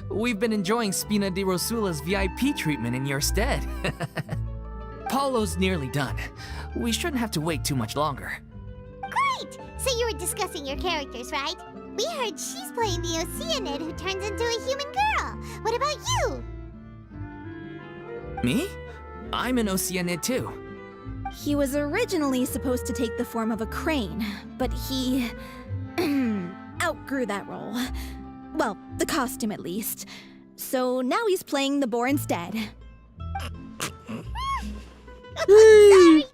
We've been enjoying Spina di Rosula's VIP treatment in your stead. Paulo's nearly done. We shouldn't have to wait too much longer. Great! So you were discussing your characters, right? We heard she's playing the Oceanid who turns into a human girl. What about you? Me? I'm an Oceanid too. He was originally supposed to take the form of a crane, but he outgrew that role. Well, the costume at least. So now he's playing the boar instead. Sorry.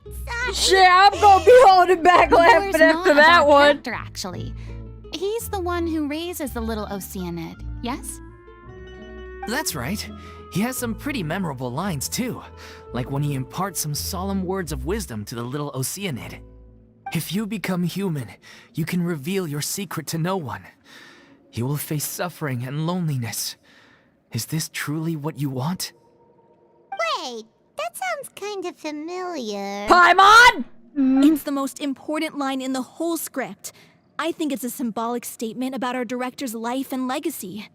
Shit, I'm gonna be holding back Boar's laughing not after a that bad one. character, actually. He's the one who raises the little Oceanid, yes? That's right. He has some pretty memorable lines too, like when he imparts some solemn words of wisdom to the little Oceanid. If you become human, you can reveal your secret to no one. You will face suffering and loneliness. Is this truly what you want? Wait, that sounds kind of familiar. Paimon! It's the most important line in the whole script. I think it's a symbolic statement about our director's life and legacy.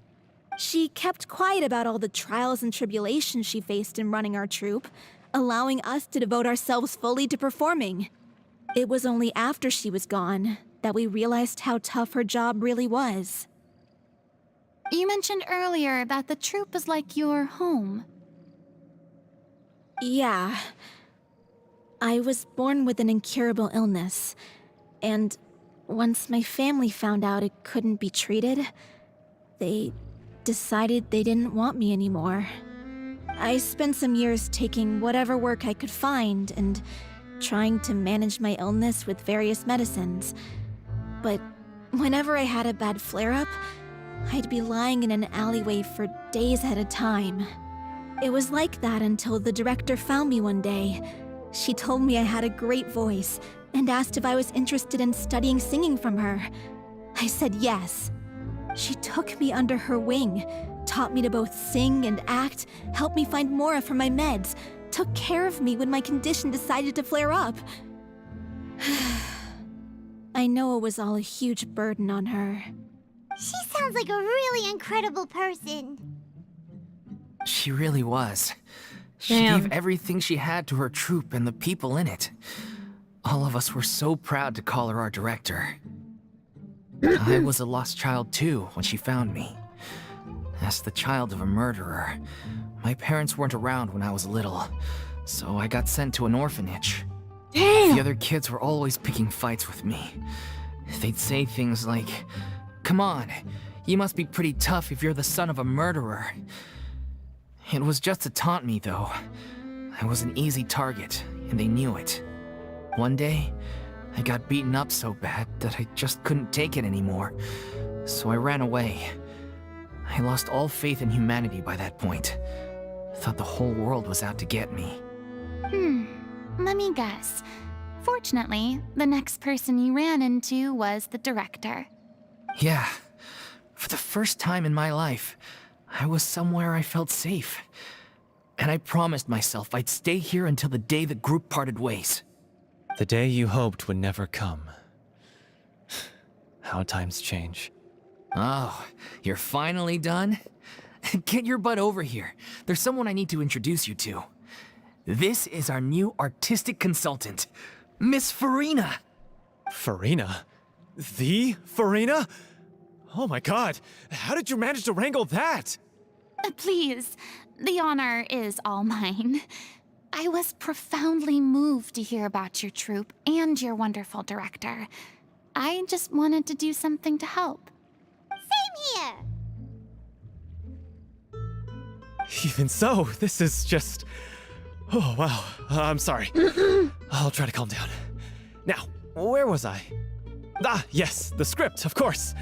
She kept quiet about all the trials and tribulations she faced in running our troupe, allowing us to devote ourselves fully to performing. It was only after she was gone that we realized how tough her job really was. You mentioned earlier that the troupe is like your home. Yeah. I was born with an incurable illness, and once my family found out it couldn't be treated, they decided they didn't want me anymore. I spent some years taking whatever work I could find and trying to manage my illness with various medicines. But whenever I had a bad flare-up, I'd be lying in an alleyway for days at a time. It was like that until the director found me one day. She told me I had a great voice and asked if I was interested in studying singing from her. I said yes. She took me under her wing, taught me to both sing and act, helped me find Mora for my meds, took care of me when my condition decided to flare up. I know it was all a huge burden on her. She sounds like a really incredible person. She really was. She Damn. gave everything she had to her troupe and the people in it. All of us were so proud to call her our director. I was a lost child too when she found me. As the child of a murderer, my parents weren't around when I was little, so I got sent to an orphanage. Damn! The other kids were always picking fights with me. They'd say things like, "Come on, you must be pretty tough if you're the son of a murderer." It was just to taunt me, though. I was an easy target, and they knew it. One day, I got beaten up so bad that I just couldn't take it anymore, so I ran away. I lost all faith in humanity by that point. Thought the whole world was out to get me. Let me guess. Fortunately, the next person you ran into was the director. Yeah, for the first time in my life, I was somewhere I felt safe. And I promised myself I'd stay here until the day the group parted ways. The day you hoped would never come. How times change. Oh, you're finally done? Get your butt over here. There's someone I need to introduce you to. This is our new artistic consultant, Miss Furina. Furina? The Furina? Oh my god, how did you manage to wrangle that? Please, the honor is all mine. I was profoundly moved to hear about your troupe and your wonderful director. I just wanted to do something to help. Same here. Even so, this is just... Oh, wow. I'm sorry. I'll try to calm down. Now, where was I? Ah, yes, the script, of course.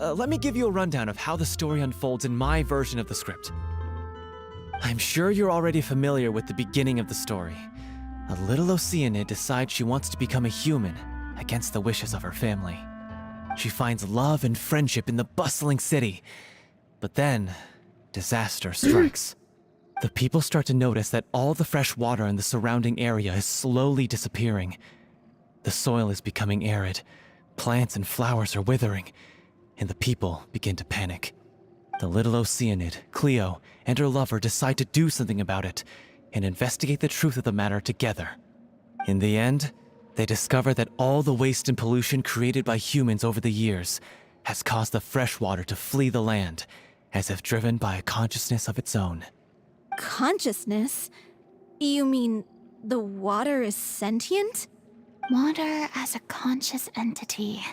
Let me give you a rundown of how the story unfolds in my version of the script. I'm sure you're already familiar with the beginning of the story. A little Oceanid decides she wants to become a human against the wishes of her family. She finds love and friendship in the bustling city. But then, disaster strikes. The people start to notice that all the fresh water in the surrounding area is slowly disappearing. The soil is becoming arid, plants and flowers are withering, and the people begin to panic. The little Oceanid, Cleo, and her lover decide to do something about it and investigate the truth of the matter together. In the end, they discover that all the waste and pollution created by humans over the years has caused the fresh water to flee the land, as if driven by a consciousness of its own. Consciousness? You mean the water is sentient? Water as a conscious entity.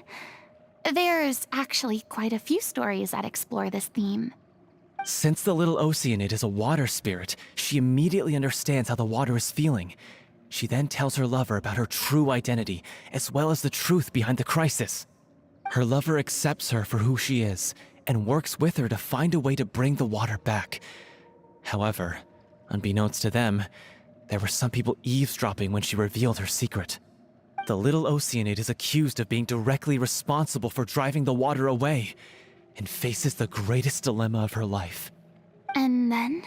There's actually quite a few stories that explore this theme. Since the little Oceanid is a water spirit, she immediately understands how the water is feeling. She then tells her lover about her true identity, as well as the truth behind the crisis. Her lover accepts her for who she is, and works with her to find a way to bring the water back. However, unbeknownst to them, there were some people eavesdropping when she revealed her secret. The little Oceanid is accused of being directly responsible for driving the water away, and faces the greatest dilemma of her life. And then?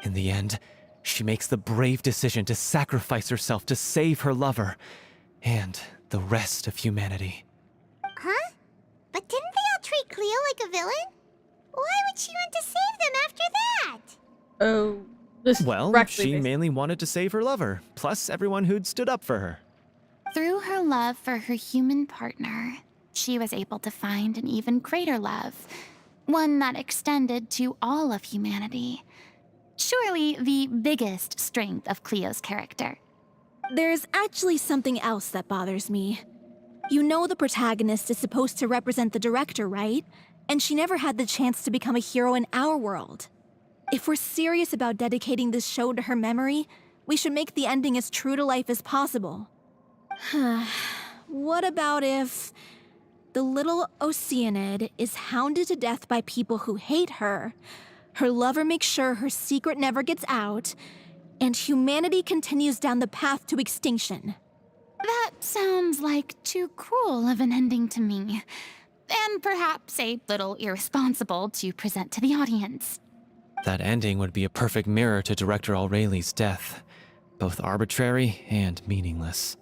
In the end, she makes the brave decision to sacrifice herself to save her lover, and the rest of humanity. Huh? But didn't they all treat Cleo like a villain? Why would she want to save them after that? Oh, this Well, directly she based- mainly wanted to save her lover, plus everyone who'd stood up for her. Through her love for her human partner, she was able to find an even greater love, one that extended to all of humanity. Surely the biggest strength of Cleo's character. There's actually something else that bothers me. You know the protagonist is supposed to represent the director, right? And she never had the chance to become a hero in our world. If we're serious about dedicating this show to her memory, we should make the ending as true to life as possible. What about if the little Oceanid is hounded to death by people who hate her, her lover makes sure her secret never gets out, and humanity continues down the path to extinction? That sounds like too cruel of an ending to me. And perhaps a little irresponsible to present to the audience. That ending would be a perfect mirror to Director Aureli's death, both arbitrary and meaningless.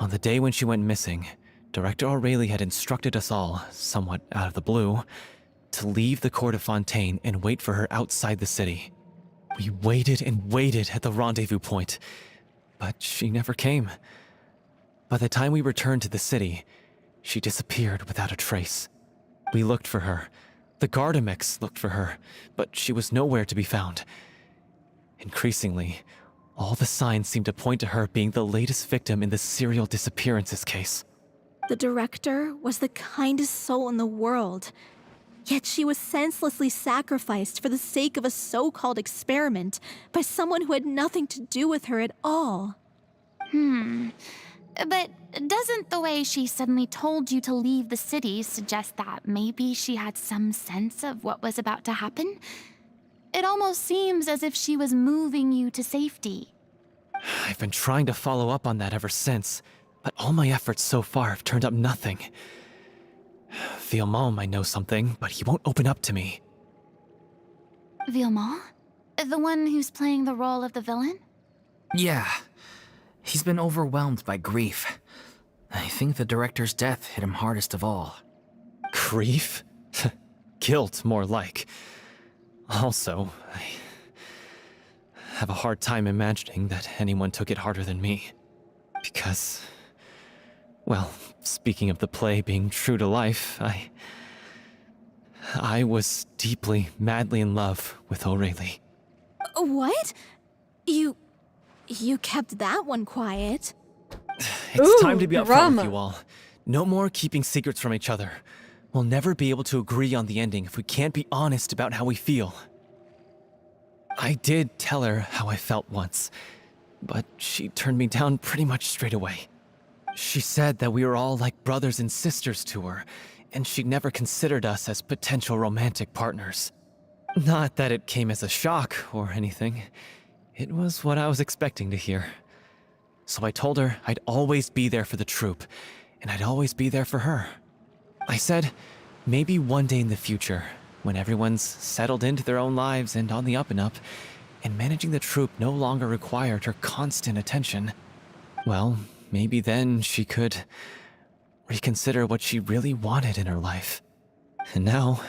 On the day when she went missing, Director Aureli had instructed us all, somewhat out of the blue, to leave the court of Fontaine and wait for her outside the city. We waited and waited at the rendezvous point, but she never came. By the time we returned to the city, she disappeared without a trace. We looked for her. The Gardamex looked for her, but she was nowhere to be found. Increasingly, all the signs seemed to point to her being the latest victim in the serial disappearances case. The director was the kindest soul in the world, yet she was senselessly sacrificed for the sake of a so-called experiment by someone who had nothing to do with her at all. But doesn't the way she suddenly told you to leave the city suggest that maybe she had some sense of what was about to happen? It almost seems as if she was moving you to safety. I've been trying to follow up on that ever since, but all my efforts so far have turned up nothing. Villemont might know something, but he won't open up to me. Villemont? The one who's playing the role of the villain? Yeah. He's been overwhelmed by grief. I think the director's death hit him hardest of all. Grief? Guilt, more like. Also, I have a hard time imagining that anyone took it harder than me. Because, well, speaking of the play being true to life, I was deeply, madly in love with Aurelie. What? You You kept that one quiet. It's time Ooh, to be upfront drama. with you all. No more keeping secrets from each other. We'll never be able to agree on the ending if we can't be honest about how we feel. I did tell her how I felt once, but she turned me down pretty much straight away. She said that we were all like brothers and sisters to her, and she'd never considered us as potential romantic partners. Not that it came as a shock or anything. It was what I was expecting to hear. So I told her I'd always be there for the troupe, and I'd always be there for her. I said, maybe one day in the future, when everyone's settled into their own lives and on the up and up, and managing the troupe no longer required her constant attention, well, maybe then she could reconsider what she really wanted in her life. And now,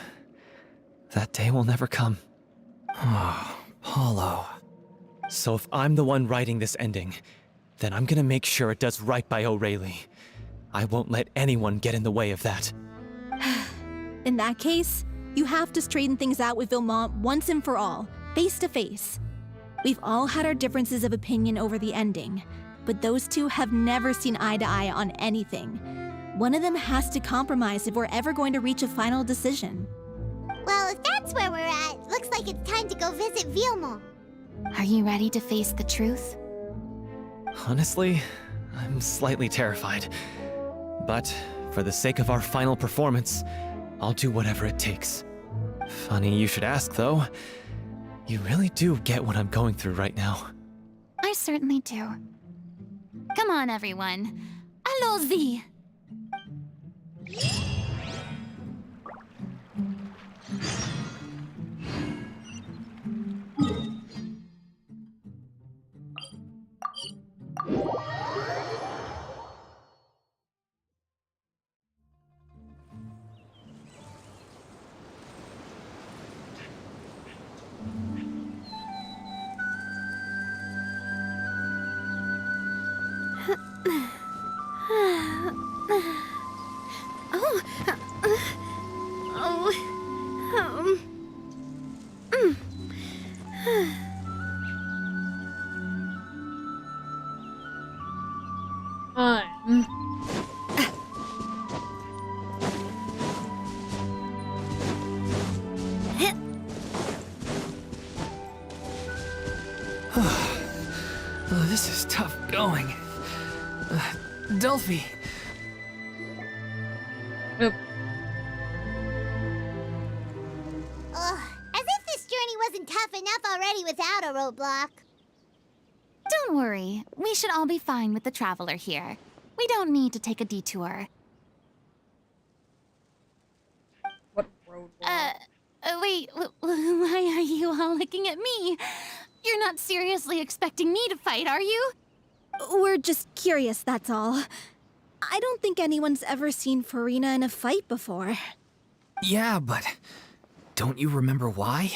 that day will never come. Oh, Paulo. So if I'm the one writing this ending, then I'm gonna make sure it does right by O'Reilly. I won't let anyone get in the way of that. In that case, you have to straighten things out with Vilmont once and for all, face to face. We've all had our differences of opinion over the ending, but those two have never seen eye to eye on anything. One of them has to compromise if we're ever going to reach a final decision. Well, if that's where we're at, looks like it's time to go visit Vilmont. Are you ready to face the truth? Honestly, I'm slightly terrified. But for the sake of our final performance, I'll do whatever it takes. Funny you should ask, though. You really do get what I'm going through right now. I certainly do. Come on, everyone. Allons-y! Fine. Oh, this is tough going. Delphi. Oop. Ugh, as if this journey wasn't tough enough already without a roadblock. Don't worry. We should all be fine with the traveler here. We don't need to take a detour. What roadblock? Wait, why are you all looking at me? You're not seriously expecting me to fight, are you? We're just curious, that's all. I don't think anyone's ever seen Furina in a fight before. Yeah, but don't you remember why?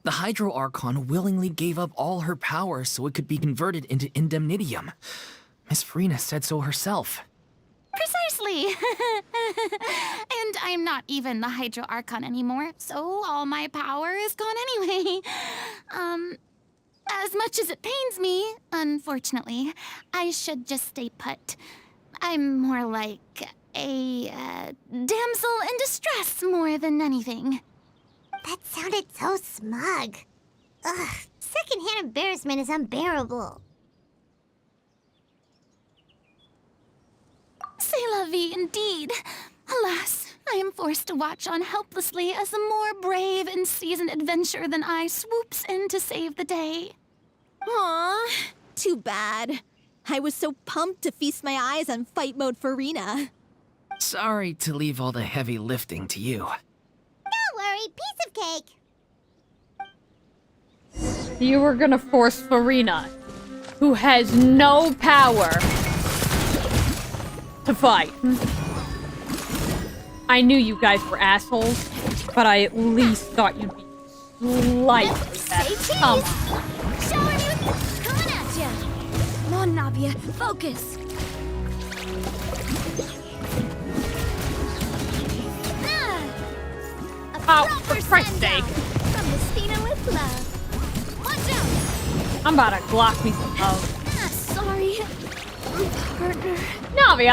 The Hydro Archon willingly gave up all her power so it could be converted into indemnitium. Miss Furina said so herself. Precisely! And I'm not even the Hydro Archon anymore, so all my power is gone anyway. As much as it pains me, unfortunately, I should just stay put. I'm more like a damsel in distress more than anything. That sounded so smug. Ugh, secondhand embarrassment is unbearable. C'est la vie indeed. Alas, I am forced to watch on helplessly as a more brave and seasoned adventurer than I swoops in to save the day. Aw, too bad. I was so pumped to feast my eyes on fight mode Furina. Sorry to leave all the heavy lifting to you. Don't worry, piece of cake. You were gonna force Furina, who has no power, to fight. I knew you guys were assholes, but I at least thought you'd be slightly better. Come on. Showing you coming at ya. Come on, Navia, focus. Oh, for Christ's sake. From the Spina with love. Watch out. I'm about to glock me some love. Sorry, partner. Navi,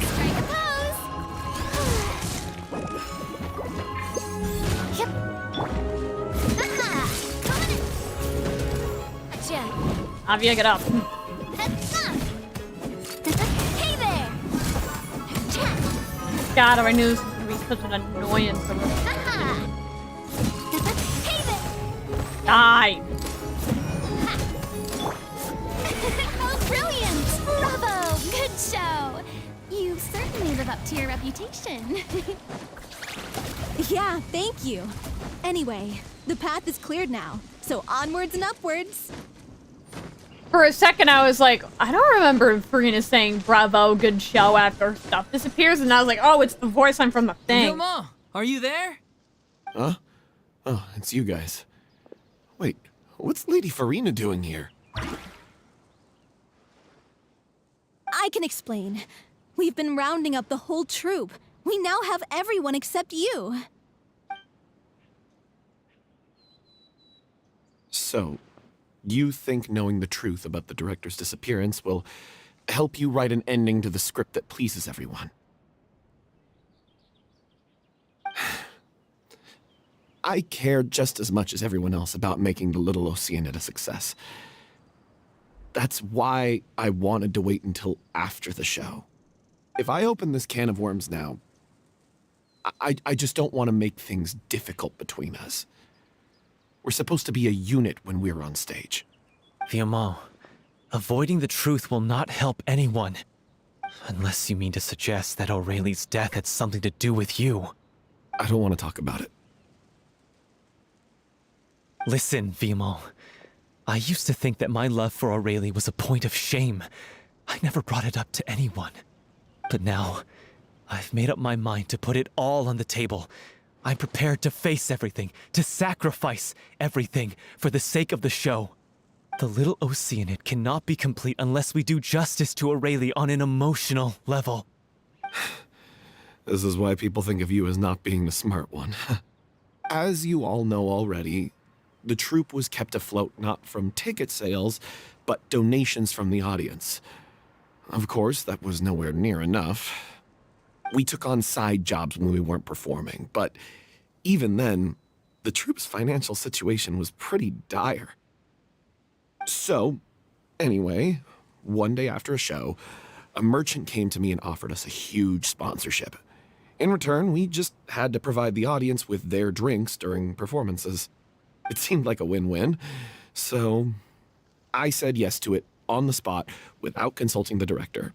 Strike a pose. Yep. Ah, coming in. Gotcha. Navi, get up. Hey there. God, I knew this was gonna be such an annoyance. Haha. Hey there. Die. Oh, brilliant! Bravo! Good show! You certainly live up to your reputation. Yeah, thank you. Anyway, the path is cleared now, so onwards and upwards. For a second, I was like, I don't remember Furina saying bravo, good show after stuff disappears, and I was like, oh, it's the voice line from the thing. Mama, are you there? Huh? Oh, it's you guys. Wait, what's Lady Furina doing here? I can explain. We've been rounding up the whole troupe. We now have everyone except you. So, you think knowing the truth about the director's disappearance will help you write an ending to the script that pleases everyone? I care just as much as everyone else about making the Little Oceanid a success. That's why I wanted to wait until after the show. If I open this can of worms now, I just don't want to make things difficult between us. We're supposed to be a unit when we're on stage. Viamont, avoiding the truth will not help anyone. Unless you mean to suggest that Aurelie's death had something to do with you. I don't want to talk about it. Listen, Viamont. I used to think that my love for Aurelie was a point of shame. I never brought it up to anyone. But now, I've made up my mind to put it all on the table. I'm prepared to face everything, to sacrifice everything for the sake of the show. The Little Oceanid cannot be complete unless we do justice to Aurelie on an emotional level. This is why people think of you as not being the smart one. As you all know already, the troupe was kept afloat not from ticket sales, but donations from the audience. Of course, that was nowhere near enough. We took on side jobs when we weren't performing, but even then, the troupe's financial situation was pretty dire. So, anyway, one day after a show, a merchant came to me and offered us a huge sponsorship. In return, we just had to provide the audience with their drinks during performances. It seemed like a win-win, so I said yes to it on the spot without consulting the director.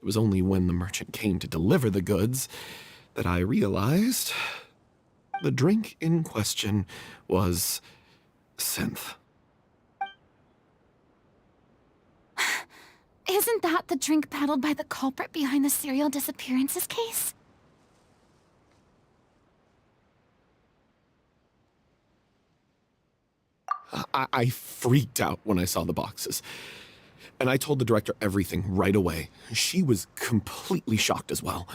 It was only when the merchant came to deliver the goods that I realized the drink in question was synth. Isn't that the drink peddled by the culprit behind the serial disappearances case? I freaked out when I saw the boxes. And I told the director everything right away. She was completely shocked as well.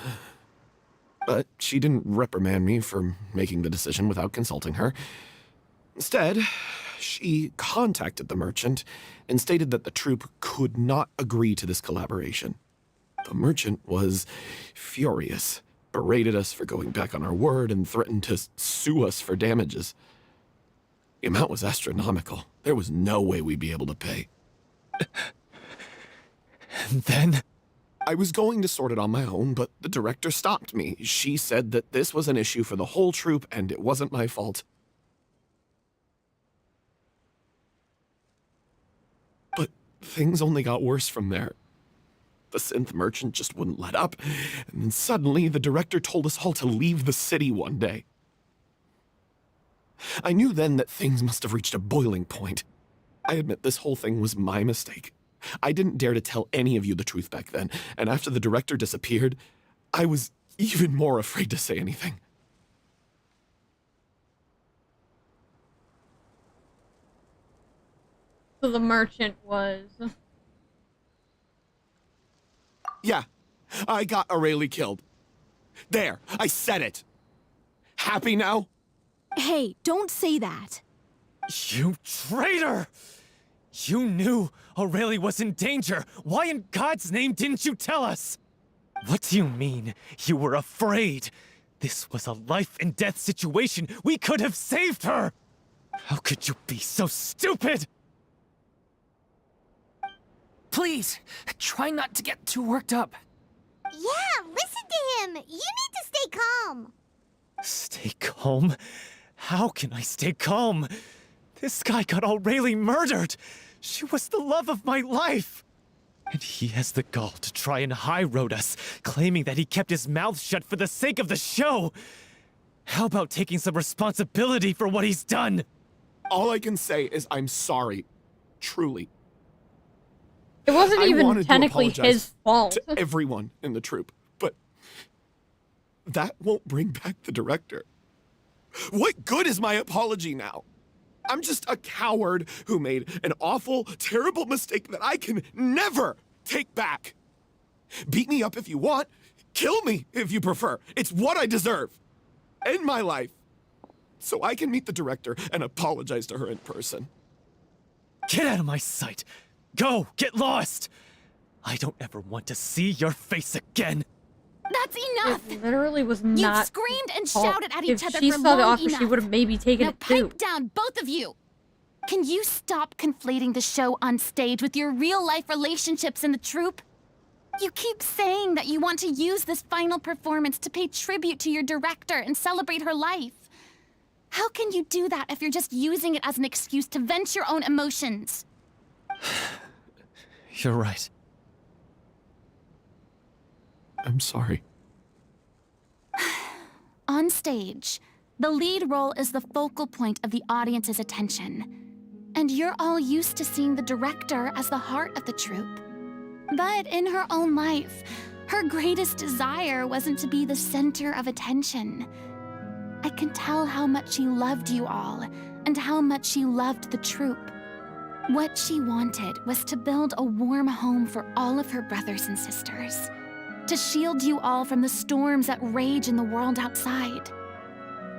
But she didn't reprimand me for making the decision without consulting her. Instead, she contacted the merchant and stated that the troupe could not agree to this collaboration. The merchant was furious, berated us for going back on our word, and threatened to sue us for damages. The amount was astronomical. There was no way we'd be able to pay. And then? I was going to sort it on my own, but the director stopped me. She said that this was an issue for the whole troupe and it wasn't my fault. But things only got worse from there. The synth merchant just wouldn't let up, and then suddenly the director told us all to leave the city one day. I knew then that things must have reached a boiling point. I admit this whole thing was my mistake. I didn't dare to tell any of you the truth back then, and after the director disappeared, I was even more afraid to say anything. So the merchant was... Yeah, I got Aurelie killed. There, I said it. Happy now? Hey, don't say that. You traitor! You knew Aurelie was in danger. Why in God's name didn't you tell us? What do you mean, you were afraid? This was a life and death situation. We could have saved her! How could you be so stupid? Please, try not to get too worked up. Yeah, listen to him. You need to stay calm. Stay calm? How can I stay calm? This guy got Aurelie murdered! She was the love of my life! And he has the gall to try and high-road us, claiming that he kept his mouth shut for the sake of the show! How about taking some responsibility for what he's done? All I can say is I'm sorry. Truly. It wasn't I even wanted to technically apologize his fault. to everyone in the troupe, but that won't bring back the director. What good is my apology now? I'm just a coward who made an awful, terrible mistake that I can never take back. Beat me up if you want. Kill me if you prefer. It's what I deserve. End my life. So I can meet the director and apologize to her in person. Get out of my sight! Go! Get lost! I don't ever want to see your face again! That's enough! It literally was You not. screamed and fault. shouted at each other If she for saw the long offer, enough. she would have maybe taken Now it too. pipe down, both of you! Can you stop conflating the show on stage with your real-life relationships in the troupe? You keep saying that you want to use this final performance to pay tribute to your director and celebrate her life. How can you do that if you're just using it as an excuse to vent your own emotions? You're right. I'm sorry. On stage, the lead role is the focal point of the audience's attention. And you're all used to seeing the director as the heart of the troupe. But in her own life, her greatest desire wasn't to be the center of attention. I can tell how much she loved you all, and how much she loved the troupe. What she wanted was to build a warm home for all of her brothers and sisters. To shield you all from the storms that rage in the world outside.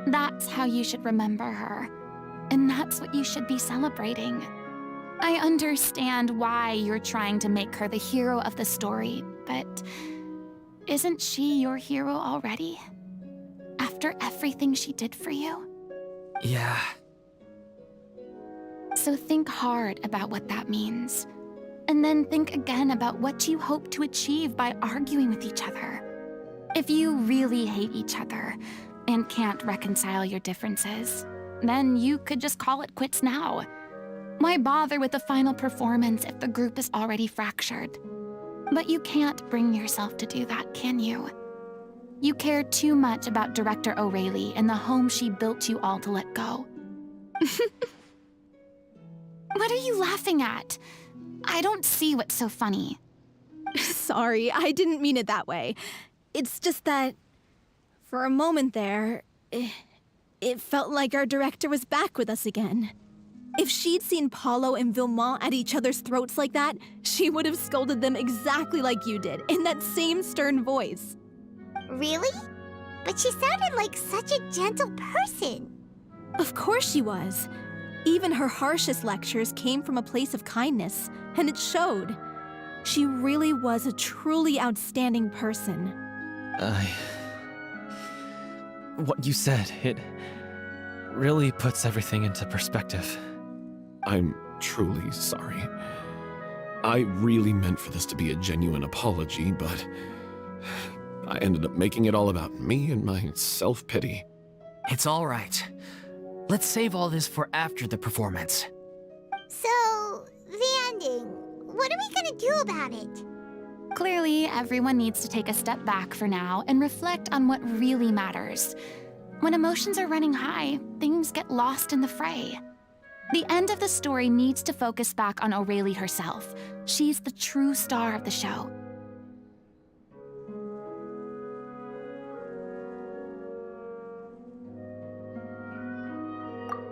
That's how you should remember her. And that's what you should be celebrating. I understand why you're trying to make her the hero of the story, but isn't she your hero already? After everything she did for you? Yeah. So think hard about what that means. And then think again about what you hope to achieve by arguing with each other. If you really hate each other and can't reconcile your differences, then you could just call it quits now. Why bother with the final performance if the group is already fractured? But you can't bring yourself to do that, can you? You care too much about Director Aurelie and the home she built you all to let go. What are you laughing at? I don't see what's so funny. Sorry, I didn't mean it that way. It's just that, for a moment there, it felt like our director was back with us again. If she'd seen Paulo and Vilmont at each other's throats like that, she would have scolded them exactly like you did, in that same stern voice. Really? But she sounded like such a gentle person. Of course she was. Even her harshest lectures came from a place of kindness, and it showed. She really was a truly outstanding person. What you said, it really puts everything into perspective. I'm truly sorry. I really meant for this to be a genuine apology, but I ended up making it all about me and my self-pity. It's all right. Let's save all this for after the performance. So, the ending. What are we gonna do about it? Clearly, everyone needs to take a step back for now and reflect on what really matters. When emotions are running high, things get lost in the fray. The end of the story needs to focus back on Aurelie herself. She's the true star of the show.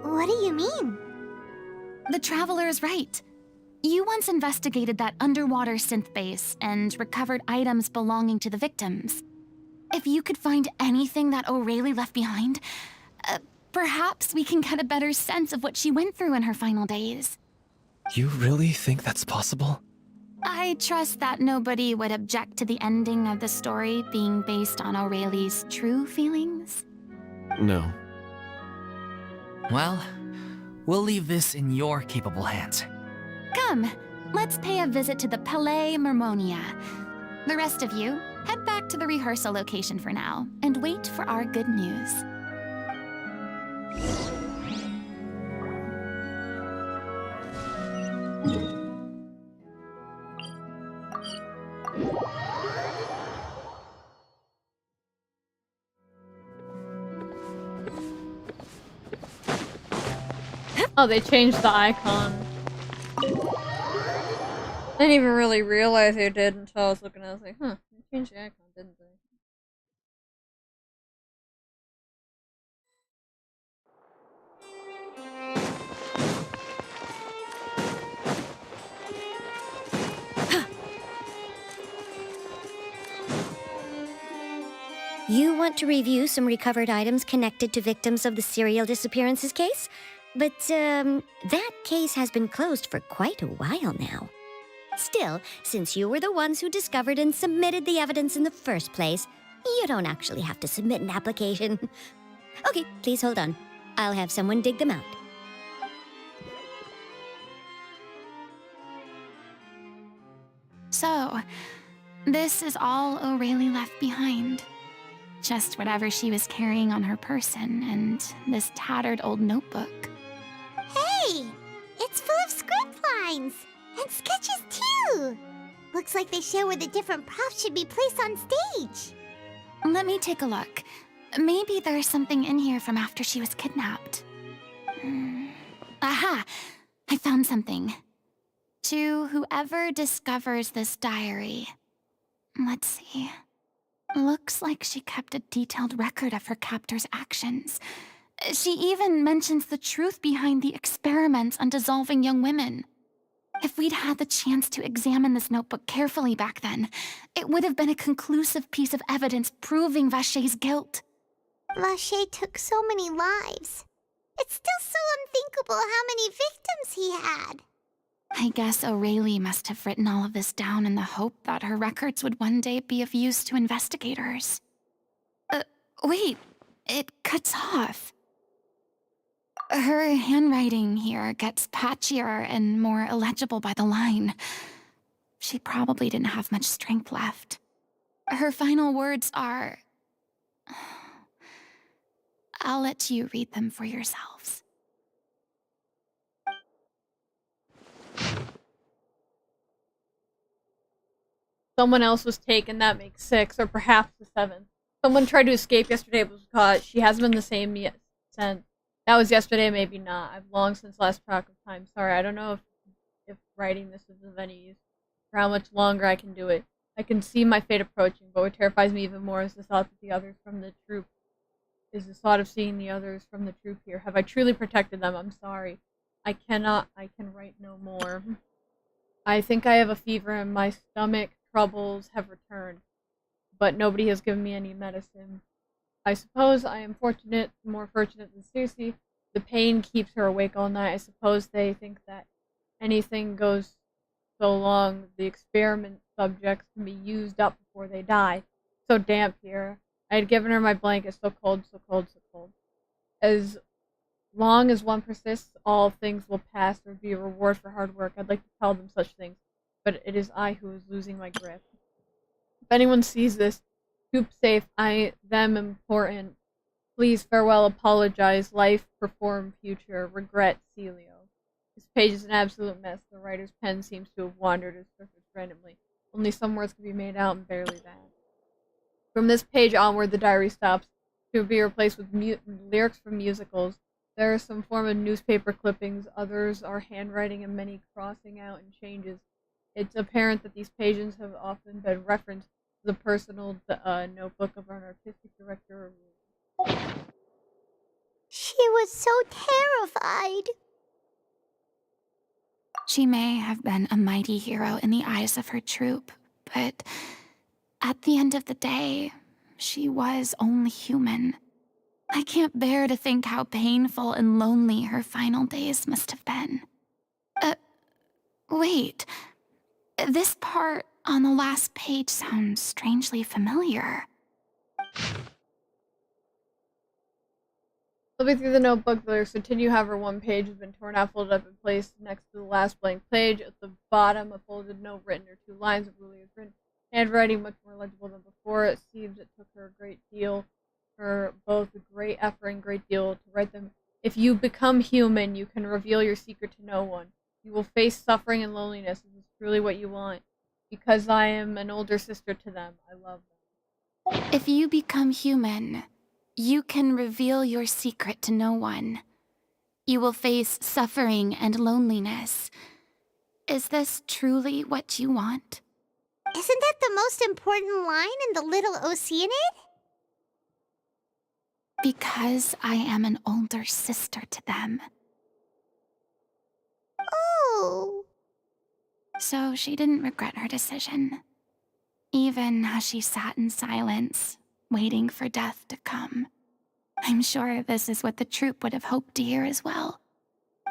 What do you mean? The Traveler is right. You once investigated that underwater synth base and recovered items belonging to the victims. If you could find anything that Aurelie left behind, Perhaps we can get a better sense of what she went through in her final days. You really think that's possible? I trust that nobody would object to the ending of the story being based on Aurelie's true feelings. No. Well, we'll leave this in your capable hands. Come, let's pay a visit to the Palais Mermonia. The rest of you, head back to the rehearsal location for now, and wait for our good news. Oh, they changed the icon. Didn't even really realize they did until I was looking at it. I was like, huh, they changed the icon, didn't they? You want to review some recovered items connected to victims of the serial disappearances case? But, that case has been closed for quite a while now. Still, since you were the ones who discovered and submitted the evidence in the first place, you don't actually have to submit an application. Okay, please hold on. I'll have someone dig them out. So, this is all Aurelie left behind. Just whatever she was carrying on her person and this tattered old notebook. Hey! It's full of script lines! And sketches, too! Looks like they show where the different props should be placed on stage. Let me take a look. Maybe there's something in here from after she was kidnapped. Aha! I found something. To whoever discovers this diary. Let's see. Looks like she kept a detailed record of her captor's actions. She even mentions the truth behind the experiments on dissolving young women. If we'd had the chance to examine this notebook carefully back then, it would have been a conclusive piece of evidence proving Vacher's guilt. Vacher took so many lives. It's still so unthinkable how many victims he had. I guess Aurelie must have written all of this down in the hope that her records would one day be of use to investigators. Wait, it cuts off. Her handwriting here gets patchier and more illegible by the line. She probably didn't have much strength left. Her final words are... I'll let you read them for yourselves. Someone else was taken, that makes 6, or perhaps the 7th. Someone tried to escape yesterday, but was caught. She hasn't been the same yet since. That was yesterday, maybe not. I've long since lost track of time. Sorry, I don't know if writing this is of any use, or how much longer I can do it. I can see my fate approaching, but what terrifies me even more is the thought that the others from the troop of seeing the others from the troop here. Have I truly protected them? I'm sorry. I can write no more. I think I have a fever and my stomach troubles have returned, but nobody has given me any medicine. I suppose I am more fortunate than Circe. The pain keeps her awake all night. I suppose they think that anything goes so long, the experiment subjects can be used up before they die. So damp here. I had given her my blanket, so cold, so cold, so cold. As long as one persists, all things will pass. There will be a reward for hard work. I'd like to tell them such things, but it is I who is losing my grip. If anyone sees this, Coop safe, them important. Please, farewell, apologize, life, perform, future, regret, Celio. This page is an absolute mess. The writer's pen seems to have wandered or surfaced randomly. Only some words can be made out, and barely that. From this page onward, the diary stops, to be replaced with lyrics from musicals. There are some form of newspaper clippings, others are handwriting, and many crossing out and changes. It's apparent that these pages have often been referenced to the personal notebook of an artistic director. She was so terrified. She may have been a mighty hero in the eyes of her troop, but at the end of the day, she was only human. I can't bear to think how painful and lonely her final days must have been. Wait. This part on the last page sounds strangely familiar. Flipping through the notebook, the lyrics continue, however, one page has been torn out, folded up, and placed next to the last blank page. At the bottom, a folded note written or 2 lines of Julia's written handwriting, much more legible than before. It seems it took her a great deal, for both a great effort and great deal, to write them. If you become human, you can reveal your secret to no one. You will face suffering and loneliness. This is truly what you want. Because I am an older sister to them. I love them. If you become human, you can reveal your secret to no one. You will face suffering and loneliness. Is this truly what you want? Isn't that the most important line in the Little Oceanid? Because I am an older sister to them. Oh. So she didn't regret her decision, even as she sat in silence, waiting for death to come. I'm sure this is what the troupe would have hoped to hear as well.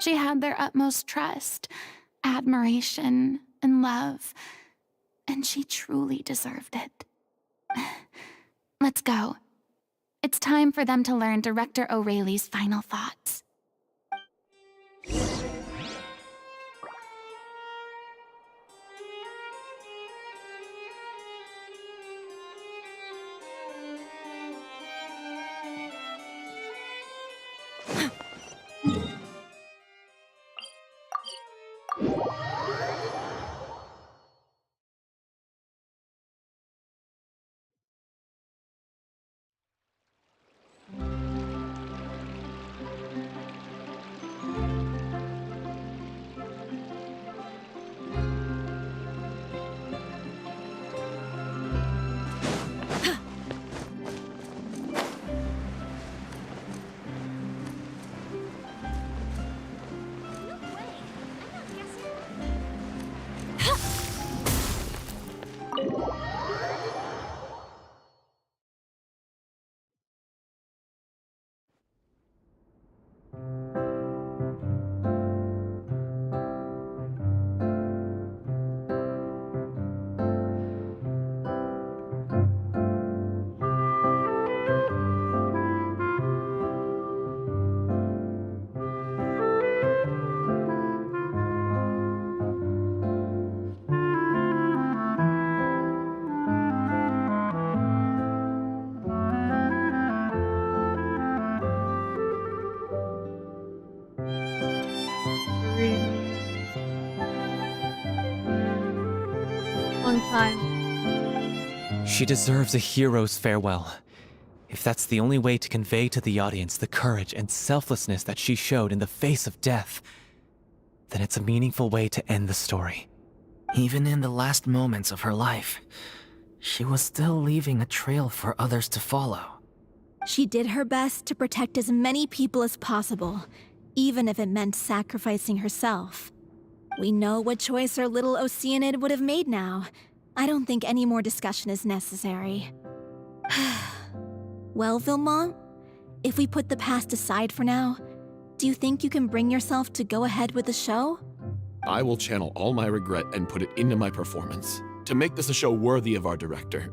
She had their utmost trust, admiration, and love, and she truly deserved it. Let's go. It's time for them to learn Director O'Reilly's final thoughts. Long time. She deserves a hero's farewell. If that's the only way to convey to the audience the courage and selflessness that she showed in the face of death, then it's a meaningful way to end the story. Even in the last moments of her life, she was still leaving a trail for others to follow. She did her best to protect as many people as possible, even if it meant sacrificing herself. We know what choice our little Oceanid would have made now. I don't think any more discussion is necessary. Well, Vilmont, if we put the past aside for now, do you think you can bring yourself to go ahead with the show? I will channel all my regret and put it into my performance, to make this a show worthy of our director.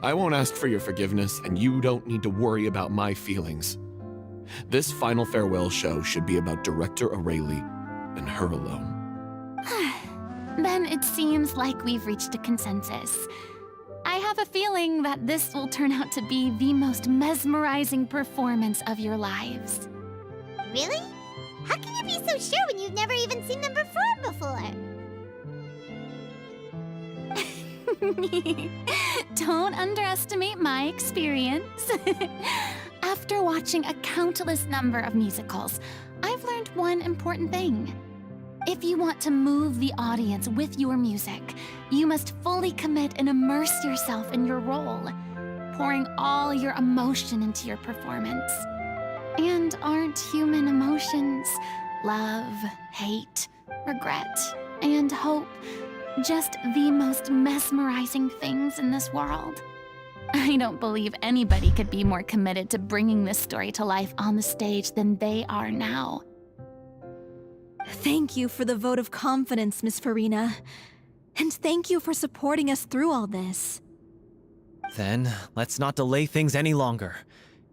I won't ask for your forgiveness, and you don't need to worry about my feelings. This final farewell show should be about Director O'Reilly and her alone. Then it seems like we've reached a consensus. I have a feeling that this will turn out to be the most mesmerizing performance of your lives. Really? How can you be so sure when you've never even seen them perform before? Don't underestimate my experience. After watching a countless number of musicals, I've learned one important thing. If you want to move the audience with your music, you must fully commit and immerse yourself in your role, pouring all your emotion into your performance. And aren't human emotions, love, hate, regret, and hope, just the most mesmerizing things in this world? I don't believe anybody could be more committed to bringing this story to life on the stage than they are now. Thank you for the vote of confidence, Miss Furina. And thank you for supporting us through all this. Then, let's not delay things any longer.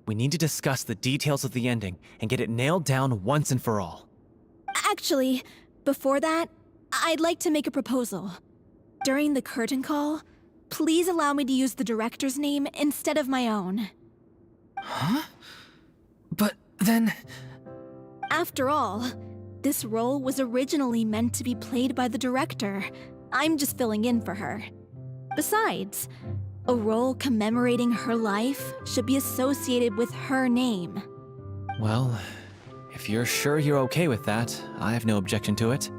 We need to discuss the details of the ending and get it nailed down once and for all. Actually, before that, I'd like to make a proposal. During the curtain call, please allow me to use the director's name instead of my own. Huh? But then... After all, this role was originally meant to be played by the director. I'm just filling in for her. Besides, a role commemorating her life should be associated with her name. Well, if you're sure you're okay with that, I have no objection to it.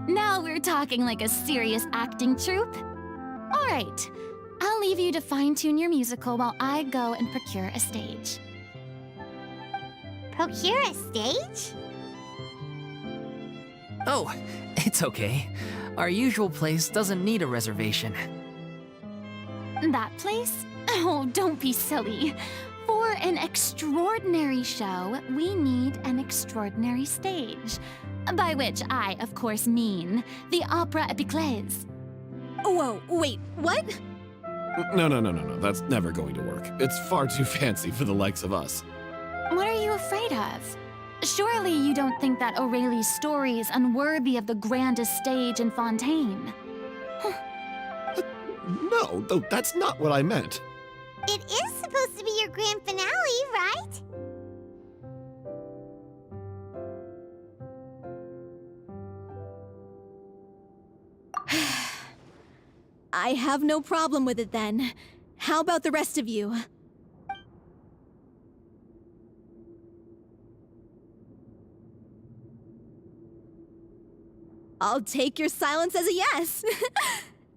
Now we're talking like a serious acting troupe. All right, I'll leave you to fine-tune your musical while I go and procure a stage. Procure a stage? Oh, it's okay. Our usual place doesn't need a reservation. That place? Oh, don't be silly. For an extraordinary show, we need an extraordinary stage. By which I, of course, mean the Opera Epiclese. Whoa, wait, what? No. That's never going to work. It's far too fancy for the likes of us. What are you afraid of? Surely you don't think that Aurelie's story is unworthy of the grandest stage in Fontaine. No, that's not what I meant. It is supposed to be your grand finale, right? I have no problem with it then. How about the rest of you? I'll take your silence as a yes.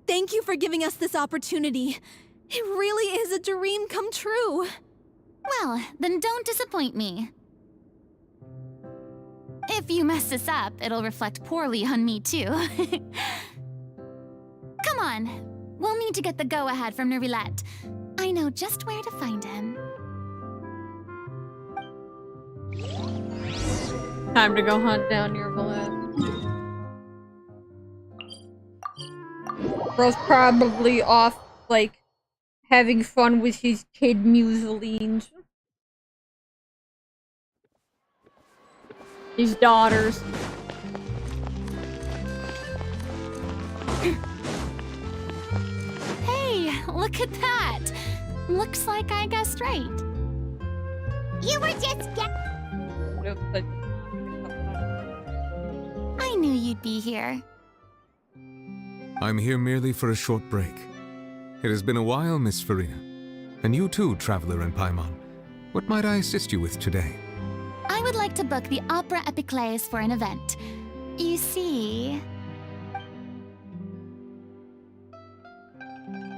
Thank you for giving us this opportunity. It really is a dream come true. Well, then don't disappoint me. If you mess this up, it'll reflect poorly on me too. Come on. We'll need to get the go-ahead from Nerilette. I know just where to find him. Time to go hunt down your Nerilette. Bro's probably off, like, having fun with his kid muselines. His daughters. Hey, look at that! Looks like I guessed right. You were just I knew you'd be here. I'm here merely for a short break. It has been a while, Miss Furina. And you too, Traveler in Paimon. What might I assist you with today? I would like to book the Opera Epiclese for an event. You see...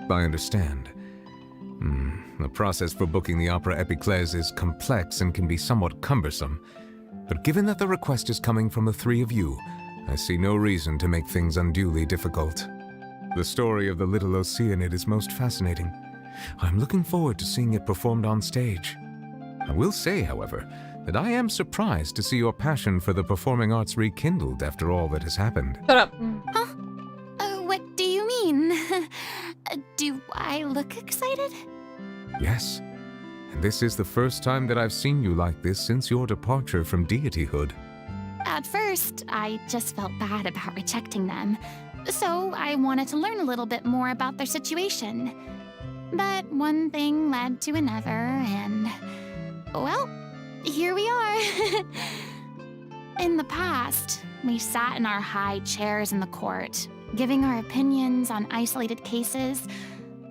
I understand. The process for booking the Opera Epiclese is complex and can be somewhat cumbersome. But given that the request is coming from the three of you, I see no reason to make things unduly difficult. The story of the little Oceanid is most fascinating. I'm looking forward to seeing it performed on stage. I will say, however, that I am surprised to see your passion for the performing arts rekindled after all that has happened. Shut up. Huh? What do you mean? Do I look excited? Yes. And this is the first time that I've seen you like this since your departure from deityhood. At first, I just felt bad about rejecting them. So I wanted to learn a little bit more about their situation. But one thing led to another, and... well, here we are. In the past, we sat in our high chairs in the court, giving our opinions on isolated cases,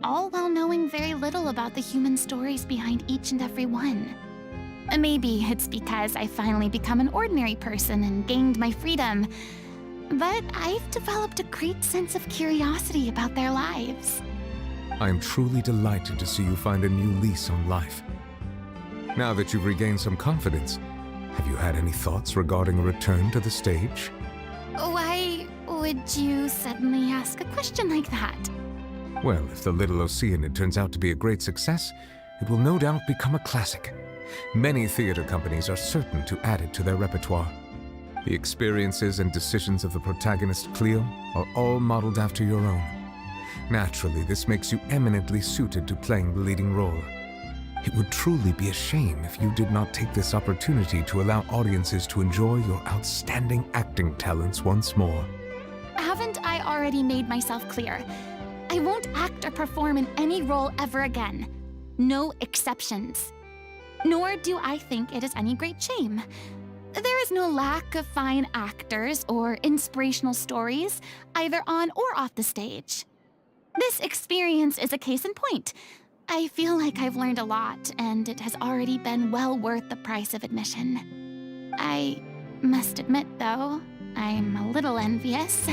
all while knowing very little about the human stories behind each and every one. Maybe it's because I finally become an ordinary person and gained my freedom, but I've developed a great sense of curiosity about their lives. I am truly delighted to see you find a new lease on life. Now that you've regained some confidence, have you had any thoughts regarding a return to the stage? Why, would you suddenly ask a question like that? Well, if the Little Oceanid turns out to be a great success, it will no doubt become a classic. Many theater companies are certain to add it to their repertoire. The experiences and decisions of the protagonist, Cleo, are all modeled after your own. Naturally, this makes you eminently suited to playing the leading role. It would truly be a shame if you did not take this opportunity to allow audiences to enjoy your outstanding acting talents once more. Haven't I already made myself clear? I won't act or perform in any role ever again. No exceptions. Nor do I think it is any great shame. There is no lack of fine actors or inspirational stories, either on or off the stage. This experience is a case in point. I feel like I've learned a lot, and it has already been well worth the price of admission. I must admit, though, I'm a little envious.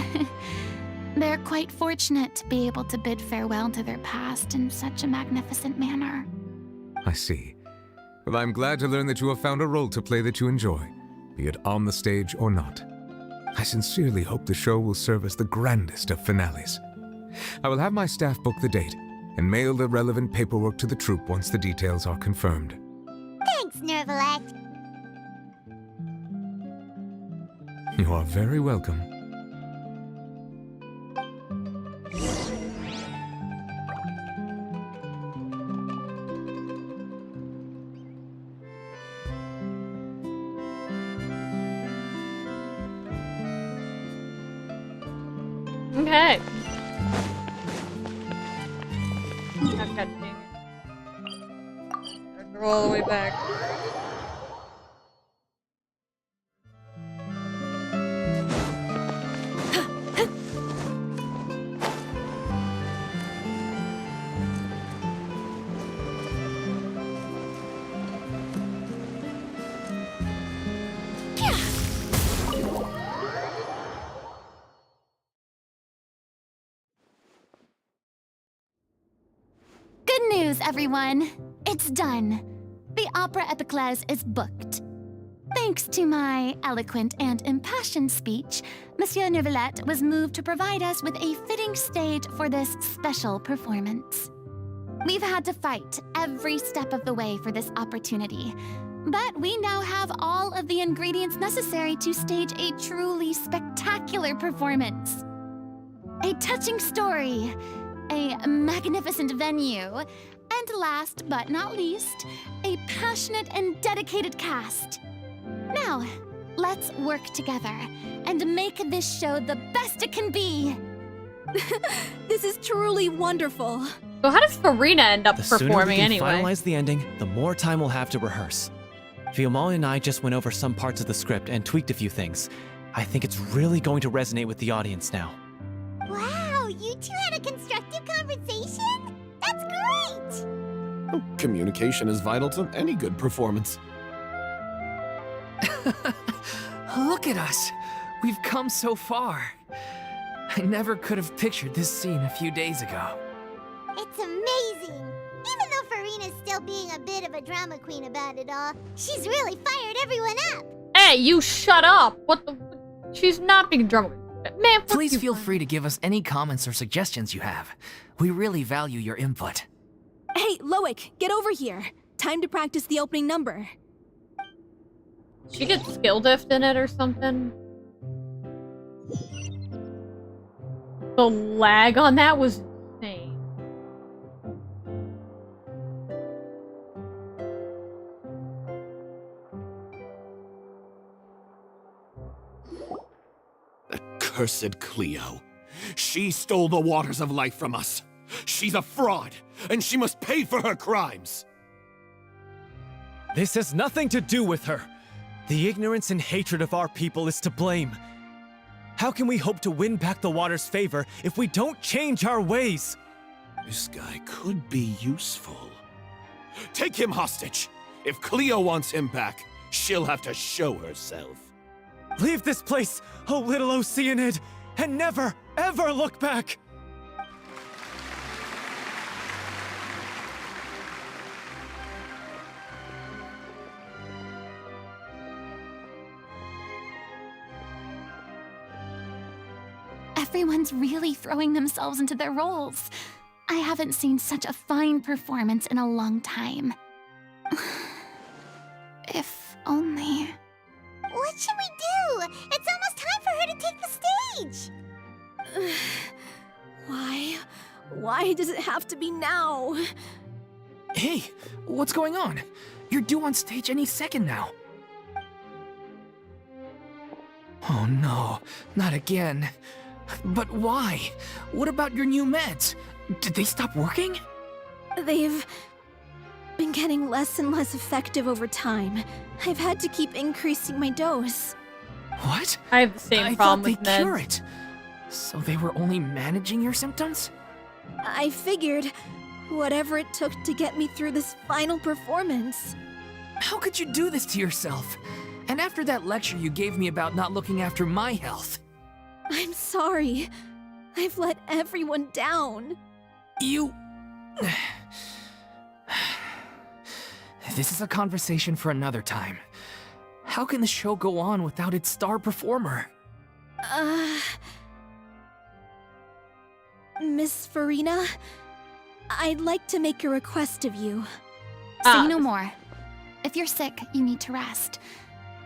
They're quite fortunate to be able to bid farewell to their past in such a magnificent manner. I see. Well, I'm glad to learn that you have found a role to play that you enjoy, be it on the stage or not. I sincerely hope the show will serve as the grandest of finales. I will have my staff book the date and mail the relevant paperwork to the troupe once the details are confirmed. Thanks, Nervalect. You are very welcome. Okay. I've got to go all the way back. Good news, everyone. It's done. The Opera Epiclese is booked. Thanks to my eloquent and impassioned speech, Monsieur Neuvillette was moved to provide us with a fitting stage for this special performance. We've had to fight every step of the way for this opportunity, but we now have all of the ingredients necessary to stage a truly spectacular performance. A touching story, a magnificent venue, and last but not least, a passionate and dedicated cast. Now, let's work together and make this show the best it can be. This is truly wonderful. So how does Furina end up The sooner we performing can anyway? finalize the ending, the more time we'll have to rehearse. Fiamma and I just went over some parts of the script and tweaked a few things. I think it's really going to resonate with the audience now. Wow, you two had a constructive conversation? That's great! Oh, communication is vital to any good performance. Look at us. We've come so far. I never could have pictured this scene a few days ago. It's amazing! Even though Furina's still being a bit of a drama queen about it all, she's really fired everyone up! Hey, you shut up! What the? She's not being drunk. Man, fuck Please you. feel free to give us any comments or suggestions you have. We really value your input. Hey, Loic, get over here. Time to practice the opening number. She gets skill diffed in it or something. The lag on that was insane. Cursed Cleo. She stole the waters of life from us. She's a fraud, and she must pay for her crimes. This has nothing to do with her. The ignorance and hatred of our people is to blame. How can we hope to win back the water's favor if we don't change our ways? This guy could be useful. Take him hostage. If Cleo wants him back, she'll have to show herself. Leave this place, oh little Oceanid, and never, ever look back! Everyone's really throwing themselves into their roles. I haven't seen such a fine performance in a long time. If only... What should we do? It's almost time for her to take the stage! Why? Why does it have to be now? Hey, what's going on? You're due on stage any second now. Oh no, not again. But why? What about your new meds? Did they stop working? They've been getting less and less effective over time. I've had to keep increasing my dose. What? I have the same problem with I thought they cure meds. it. So they were only managing your symptoms? I figured whatever it took to get me through this final performance. How could you do this to yourself? And after that lecture you gave me about not looking after my health. I'm sorry. I've let everyone down. You... This is a conversation for another time. How can the show go on without its star performer? Miss Furina, I'd like to make a request of you. Say no more. If you're sick, you need to rest.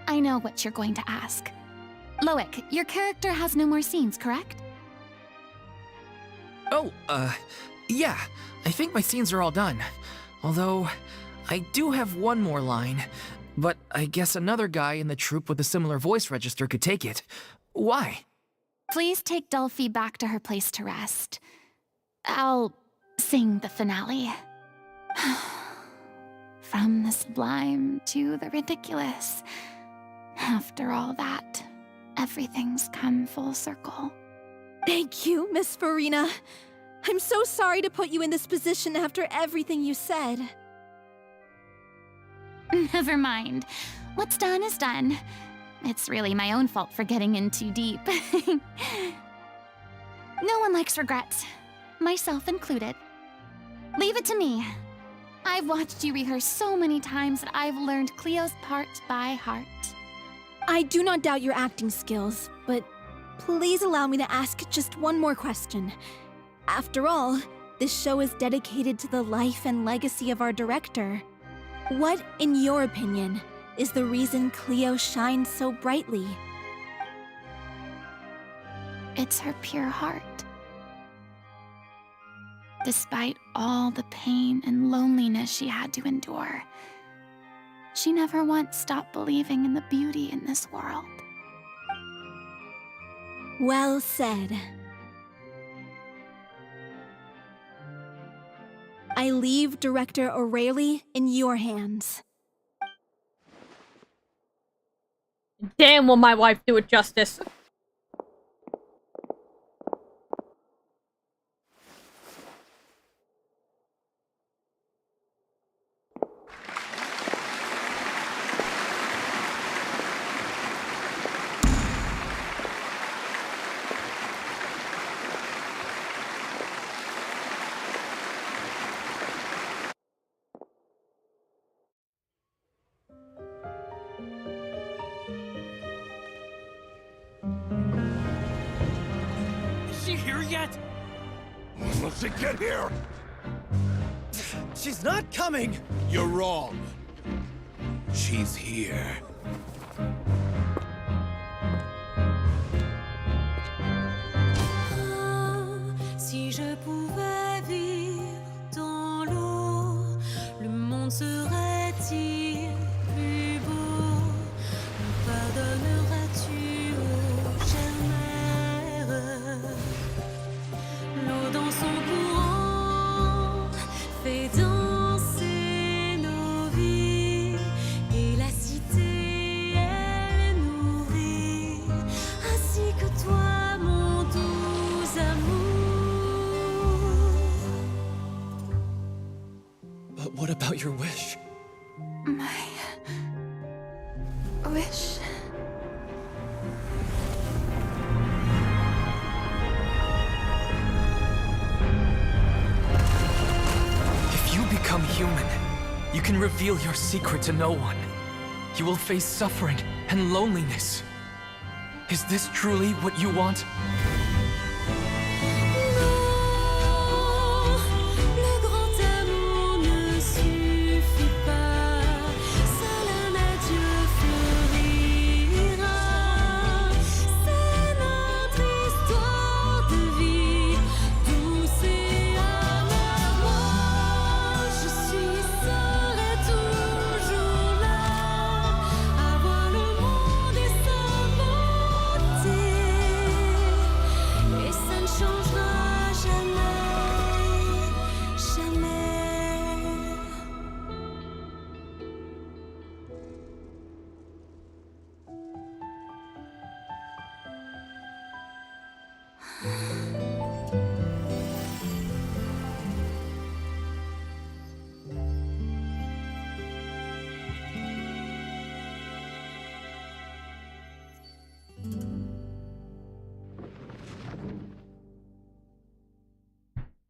I know what you're going to ask. Loic, your character has no more scenes, correct? Oh, yeah. I think my scenes are all done. Although, I do have one more line. But I guess another guy in the troupe with a similar voice register could take it. Why? Please take Delphi back to her place to rest. I'll sing the finale. From the sublime to the ridiculous. After all that, everything's come full circle. Thank you, Miss Furina. I'm so sorry to put you in this position after everything you said. Never mind. What's done is done. It's really my own fault for getting in too deep. No one likes regrets, myself included. Leave it to me. I've watched you rehearse so many times that I've learned Cleo's part by heart. I do not doubt your acting skills, but please allow me to ask just one more question. After all, this show is dedicated to the life and legacy of our director. What, in your opinion, is the reason Cleo shines so brightly? It's her pure heart. Despite all the pain and loneliness she had to endure, she never once stopped believing in the beauty in this world. Well said. I leave Director O'Reilly in your hands. Damn, will my wife do it justice. Is she here yet? Will she get here? She's not coming! You're wrong. She's here. Si je pouvais vivre dans l'eau, le monde serait-il plus beau? Me pardonneras-tu, ô chère mère? L'eau dans son courant fait danser nos vies, et la cité elle nourrit, ainsi que toi, mon doux amour. But what about your wish? My wish. If you become human, you can reveal your secret to no one. You will face suffering and loneliness. Is this truly what you want?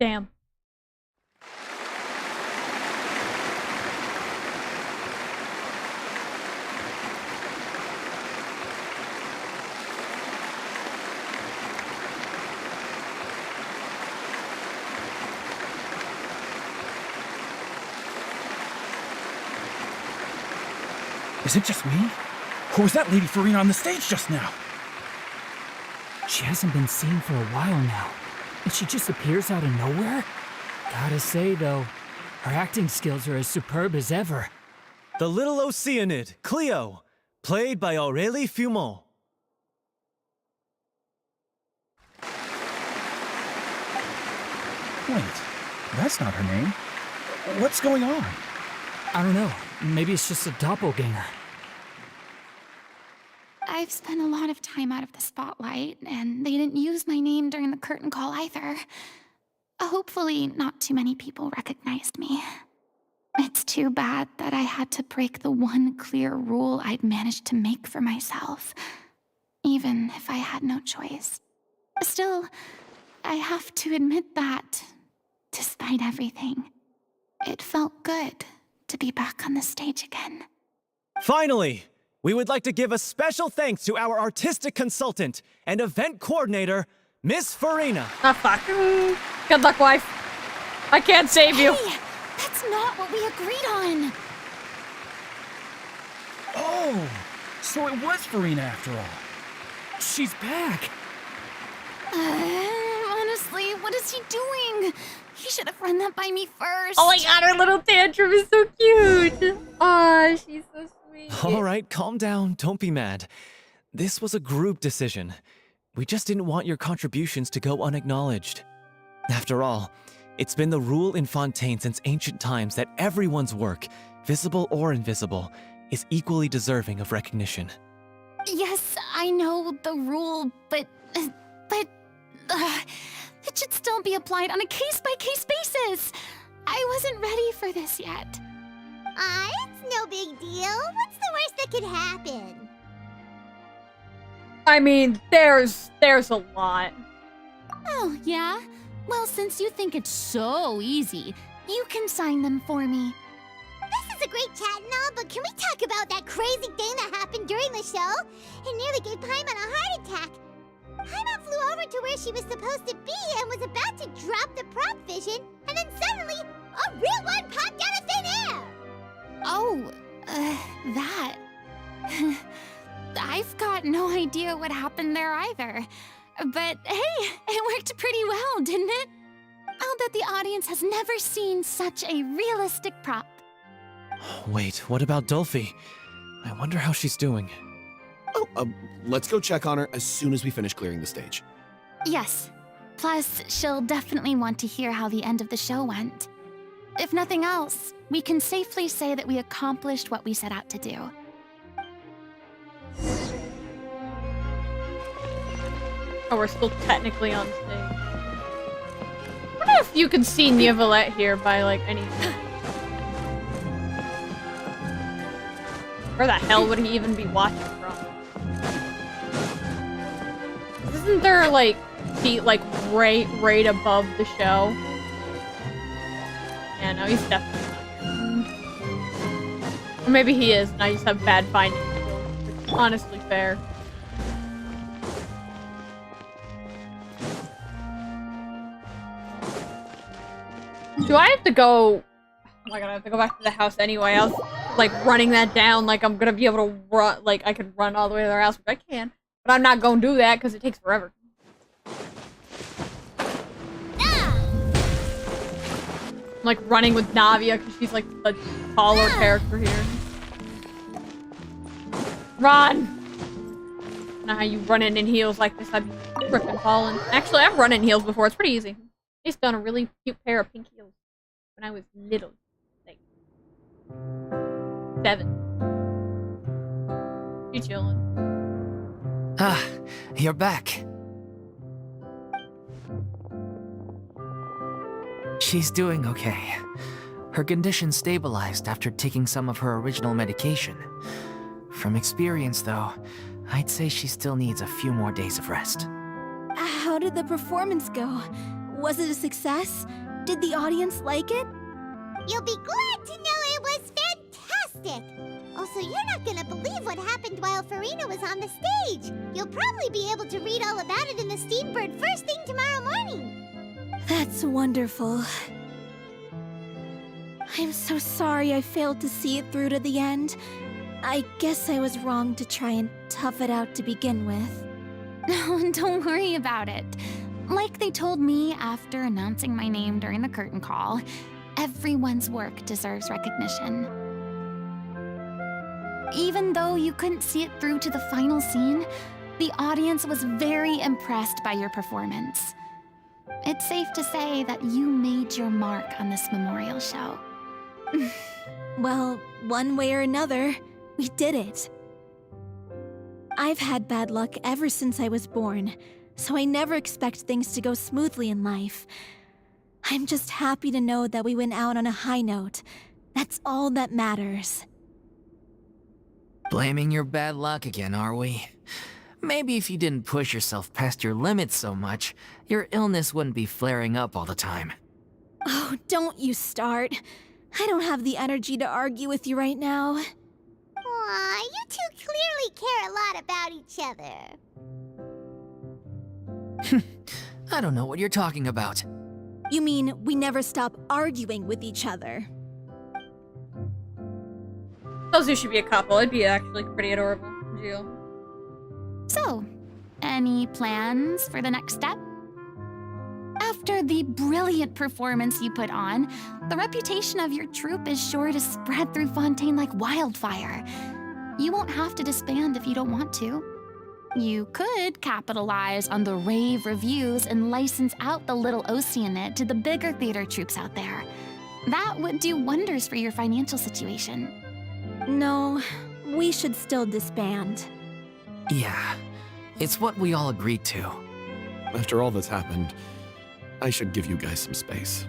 Damn. Is it just me? Or was that Lady Furina on the stage just now? She hasn't been seen for a while now, and she just appears out of nowhere? Gotta say, though, her acting skills are as superb as ever. The little Oceanid, Cleo, played by Aurélie Fumont. Wait, that's not her name. What's going on? I don't know. Maybe it's just a doppelganger. I've spent a lot of time out of the spotlight, and they didn't use my name during the curtain call either. Hopefully, not too many people recognized me. It's too bad that I had to break the one clear rule I'd managed to make for myself, even if I had no choice. Still, I have to admit that, despite everything, it felt good to be back on the stage again. Finally, we would like to give a special thanks to our artistic consultant and event coordinator, Miss Furina. Ah, fuck. Good luck, wife. I can't save you. Hey, that's not what we agreed on. Oh, so it was Furina after all. She's back. Honestly, what is he doing? He should have run that by me first. Oh my god, her little tantrum is so cute. Aw, she's so sweet. All right, calm down. Don't be mad. This was a group decision. We just didn't want your contributions to go unacknowledged. After all, it's been the rule in Fontaine since ancient times that everyone's work, visible or invisible, is equally deserving of recognition. Yes, I know the rule, but it should still be applied on a case-by-case basis. I wasn't ready for this yet. It's no big deal. What's the worst that could happen? I mean, there's a lot. Oh, yeah? Well, since you think it's so easy, you can sign them for me. This is a great chat and all, but can we talk about that crazy thing that happened during the show? It nearly gave Paimon a heart attack. Paimon flew over to where she was supposed to be and was about to drop the prop vision, and then suddenly, a real one popped out of thin air! Oh, that. I've got no idea what happened there either. But hey, it worked pretty well, didn't it? I'll bet the audience has never seen such a realistic prop. Wait, what about Dolphy? I wonder how she's doing. Oh, let's go check on her as soon as we finish clearing the stage. Yes. Plus, she'll definitely want to hear how the end of the show went. If nothing else, we can safely say that we accomplished what we set out to do. Oh, we're still technically on stage. I wonder if you can see Nicolette here by, like, anything. Where the hell would he even be watching from? Isn't there, like, seat, like, right above the show? Yeah, no, he's definitely not here. Or maybe he is, and I just have bad finding skills. It's honestly fair. Do I have to go... Oh my god, I have to go back to the house anyway. I was, like, running that down like I'm gonna be able to run... Like, I could run all the way to their house, which I can. But I'm not gonna do that, because it takes forever. I'm, like, running with Navia, because she's, like, the taller character here. Run! Not how you run in heels like this. I'd be tripping, falling. Actually, I've run in heels before. It's pretty easy. I used to own a really cute pair of pink heels when I was little. Like 7. You chillin'? Ah, you're back. She's doing okay. Her condition stabilized after taking some of her original medication. From experience, though, I'd say she still needs a few more days of rest. How did the performance go? Was it a success? Did the audience like it? You'll be glad to know it was fantastic! Also, you're not gonna believe what happened while Furina was on the stage. You'll probably be able to read all about it in the Steambird first thing tomorrow morning. That's wonderful. I'm so sorry I failed to see it through to the end. I guess I was wrong to try and tough it out to begin with. No, don't worry about it. Like they told me after announcing my name during the curtain call, everyone's work deserves recognition. Even though you couldn't see it through to the final scene, the audience was very impressed by your performance. It's safe to say that you made your mark on this memorial show. Well, one way or another, we did it. I've had bad luck ever since I was born, so I never expect things to go smoothly in life. I'm just happy to know that we went out on a high note. That's all that matters. Blaming your bad luck again, are we? Maybe if you didn't push yourself past your limits so much, your illness wouldn't be flaring up all the time. Oh, don't you start. I don't have the energy to argue with you right now. Aw, you two clearly care a lot about each other. I don't know what you're talking about. You mean we never stop arguing with each other? Those two should be a couple. It'd be actually pretty adorable. Jill. So, any plans for the next step? After the brilliant performance you put on, the reputation of your troupe is sure to spread through Fontaine like wildfire. You won't have to disband if you don't want to. You could capitalize on the rave reviews and license out the Little Oceanid to the bigger theater troupes out there. That would do wonders for your financial situation. No, we should still disband. Yeah, it's what we all agreed to. After all that's happened, I should give you guys some space.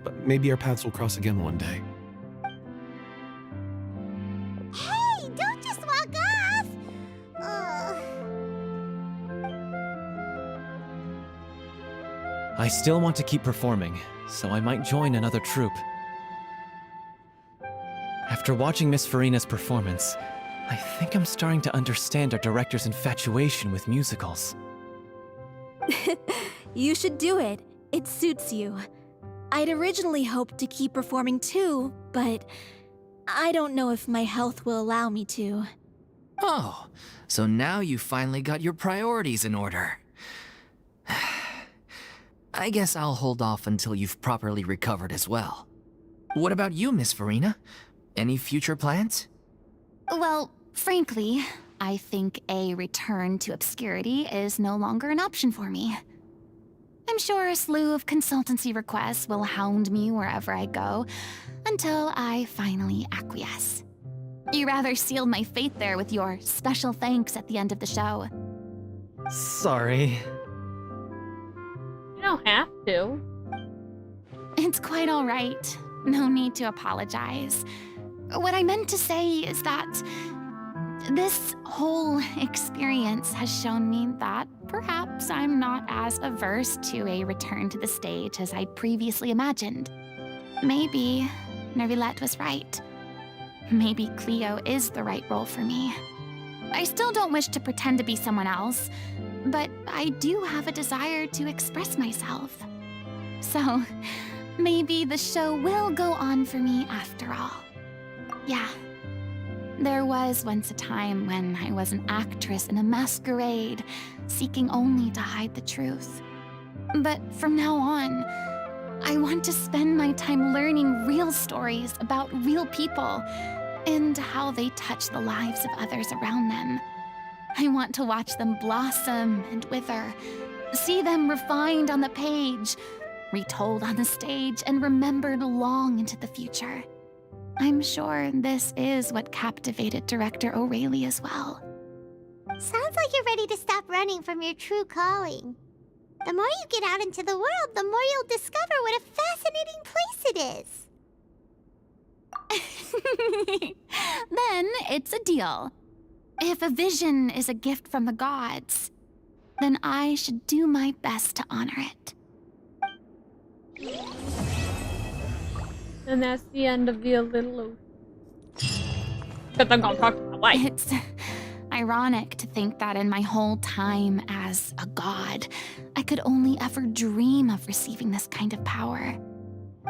But maybe our paths will cross again one day. Hey, don't just walk off! I still want to keep performing, so I might join another troupe. After watching Miss Furina's performance, I think I'm starting to understand our director's infatuation with musicals. You should do it. It suits you. I'd originally hoped to keep performing too, but I don't know if my health will allow me to. Oh, so now you finally got your priorities in order. I guess I'll hold off until you've properly recovered as well. What about you, Miss Furina? Any future plans? Well, frankly, I think a return to obscurity is no longer an option for me. I'm sure a slew of consultancy requests will hound me wherever I go until I finally acquiesce. You rather sealed my fate there with your special thanks at the end of the show. Sorry. You don't have to. It's quite all right. No need to apologize. What I meant to say is that this whole experience has shown me that perhaps I'm not as averse to a return to the stage as I'd previously imagined. Maybe Nervilette was right. Maybe Cleo is the right role for me. I still don't wish to pretend to be someone else, but I do have a desire to express myself. So, maybe the show will go on for me after all. Yeah. There was once a time when I was an actress in a masquerade, seeking only to hide the truth. But from now on, I want to spend my time learning real stories about real people and how they touch the lives of others around them. I want to watch them blossom and wither, see them refined on the page, retold on the stage, and remembered long into the future. I'm sure this is what captivated director O'Reilly as well. Sounds like you're ready to stop running from your true calling. The more you get out into the world, the more you'll discover what a fascinating place it is. Then it's a deal. If a vision is a gift from the gods, then I should do my best to honor it. And that's the end of the little ocean. But I'm gonna talk to my wife. It's ironic to think that in my whole time as a god, I could only ever dream of receiving this kind of power.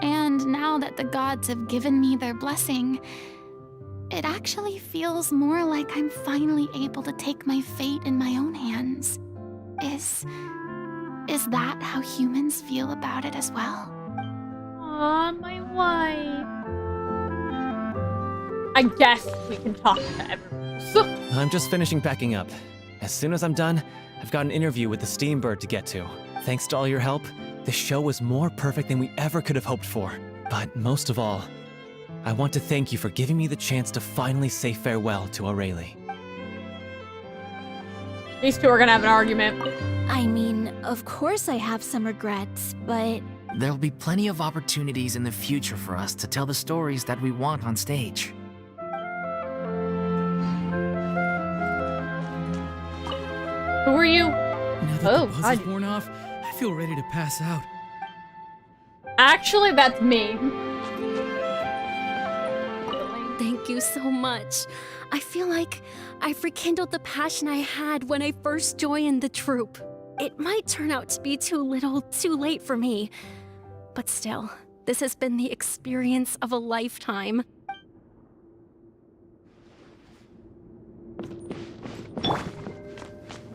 And now that the gods have given me their blessing, it actually feels more like I'm finally able to take my fate in my own hands. Is that how humans feel about it as well? Aw, my wife. I guess we can talk to everyone. I'm just finishing packing up. As soon as I'm done, I've got an interview with the Steambird to get to. Thanks to all your help, the show was more perfect than we ever could have hoped for. But most of all, I want to thank you for giving me the chance to finally say farewell to Aurelie. These two are gonna have an argument. I mean, of course I have some regrets, but... There'll be plenty of opportunities in the future for us to tell the stories that we want on stage. Who are you? Now that the buzz is worn off, I feel ready to pass out. Actually, that's me. Thank you so much. I feel like I've rekindled the passion I had when I first joined the troupe. It might turn out to be too little, too late for me. But still, this has been the experience of a lifetime.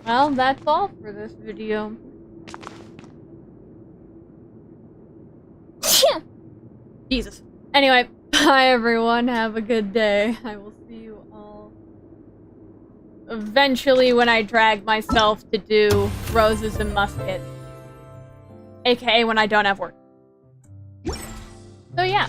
Well, that's all for this video. Jesus. Anyway, bye everyone. Have a good day. I will see you all eventually when I drag myself to do Roses and Muskets. AKA when I don't have work. So yeah.